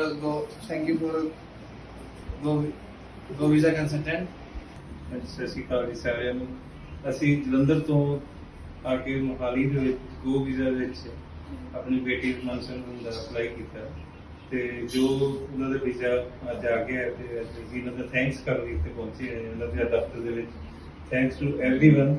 go visa consultant.
ਸਤਿ ਸ਼੍ਰੀ ਅਕਾਲ ਜੀ ਸਾਰਿਆਂ ਨੂੰ। ਅਸੀਂ ਜਲੰਧਰ ਤੋਂ ਆ ਕੇ ਮੋਹਾਲੀ ਦੇ ਵਿੱਚ ਗੋ ਵੀਜ਼ਾ ਵਿੱਚ ਆਪਣੀ ਬੇਟੀ ਮਨਸਨ ਦਾ ਅਪਲਾਈ ਕੀਤਾ ਤੇ ਜੋ ਉਹਨਾਂ ਦਾ ਵੀਜ਼ਾ ਅੱਜ ਆ ਗਿਆ ਤੇ ਅਸੀਂ ਇਹਨਾਂ ਦਾ ਥੈਂਕਸ ਕਰਨ ਲਈ ਇੱਥੇ ਪਹੁੰਚੇ ਹਾਂ ਇਹਨਾਂ ਦੇ ਦਫ਼ਤਰ ਦੇ ਵਿੱਚ। Thanks to everyone.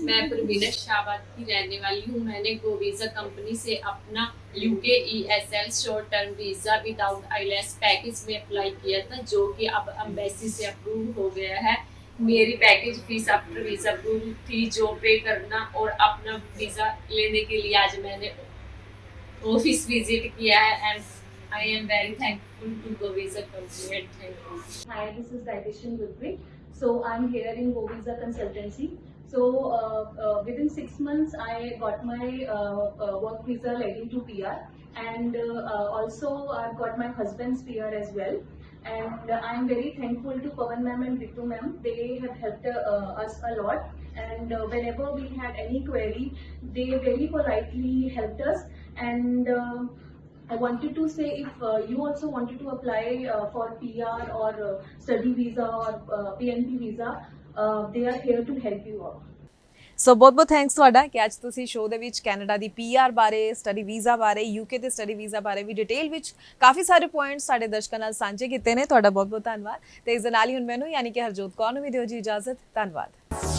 मैं प्रवीणा शाहबाद की रहने वाली हूँ। मैंने गो वीज़ा कंपनी से अपना UK ESL short term visa without IELTS package में अप्लाई किया था जो कि अब एम्बेसी से अप्रूव हो गया है। मेरी package fees after visa approval थी, जो पे करना और अपना वीजा लेने के लिए आज मैंने ऑफिस विजिट किया है and I am very thankful to go visa company. Thank you.
Hi, this is dietitian Gurpreet. So I'm here in GoVisa Consultancy. So within 6 months, I got my work visa leading to PR, and also I've got my husband's PR as well. And I'm very thankful to Pawan ma'am and Ritu ma'am. They have helped us a lot. And whenever we had any query, they very politely helped us. And I wanted to say, if you also wanted to apply for PR or study visa or PNP visa, they are here to help you out.
ਸੋ ਬਹੁਤ ਬਹੁਤ ਥੈਂਕਸ ਤੁਹਾਡਾ ਕਿ ਅੱਜ ਤੁਸੀਂ ਸ਼ੋਅ ਦੇ ਵਿੱਚ ਕੈਨੇਡਾ ਦੀ PR ਬਾਰੇ, ਸਟੱਡੀ ਵੀਜ਼ਾ ਬਾਰੇ, UK ਤੇ ਸਟੱਡੀ ਵੀਜ਼ਾ ਬਾਰੇ ਵੀ ਡਿਟੇਲ ਵਿੱਚ ਕਾਫੀ ਸਾਰੇ ਪੁਆਇੰਟਸ ਸਾਡੇ ਦਰਸ਼ਕਾਂ ਨਾਲ ਸਾਂਝੇ ਕੀਤੇ ਨੇ. ਤੁਹਾਡਾ ਬਹੁਤ ਬਹੁਤ ਧੰਨਵਾਦ. ਤੇ ਇਸ ਦੇ ਨਾਲ ਹੀ ਹੁਣ ਮੈਨੂੰ ਯਾਨੀ ਕਿ ਹਰਜੋਤ ਕੌਰ ਨੂੰ ਵੀ ਦਿਓ ਜੀ ਇਜਾਜ਼ਤ. ਧੰਨਵਾਦ.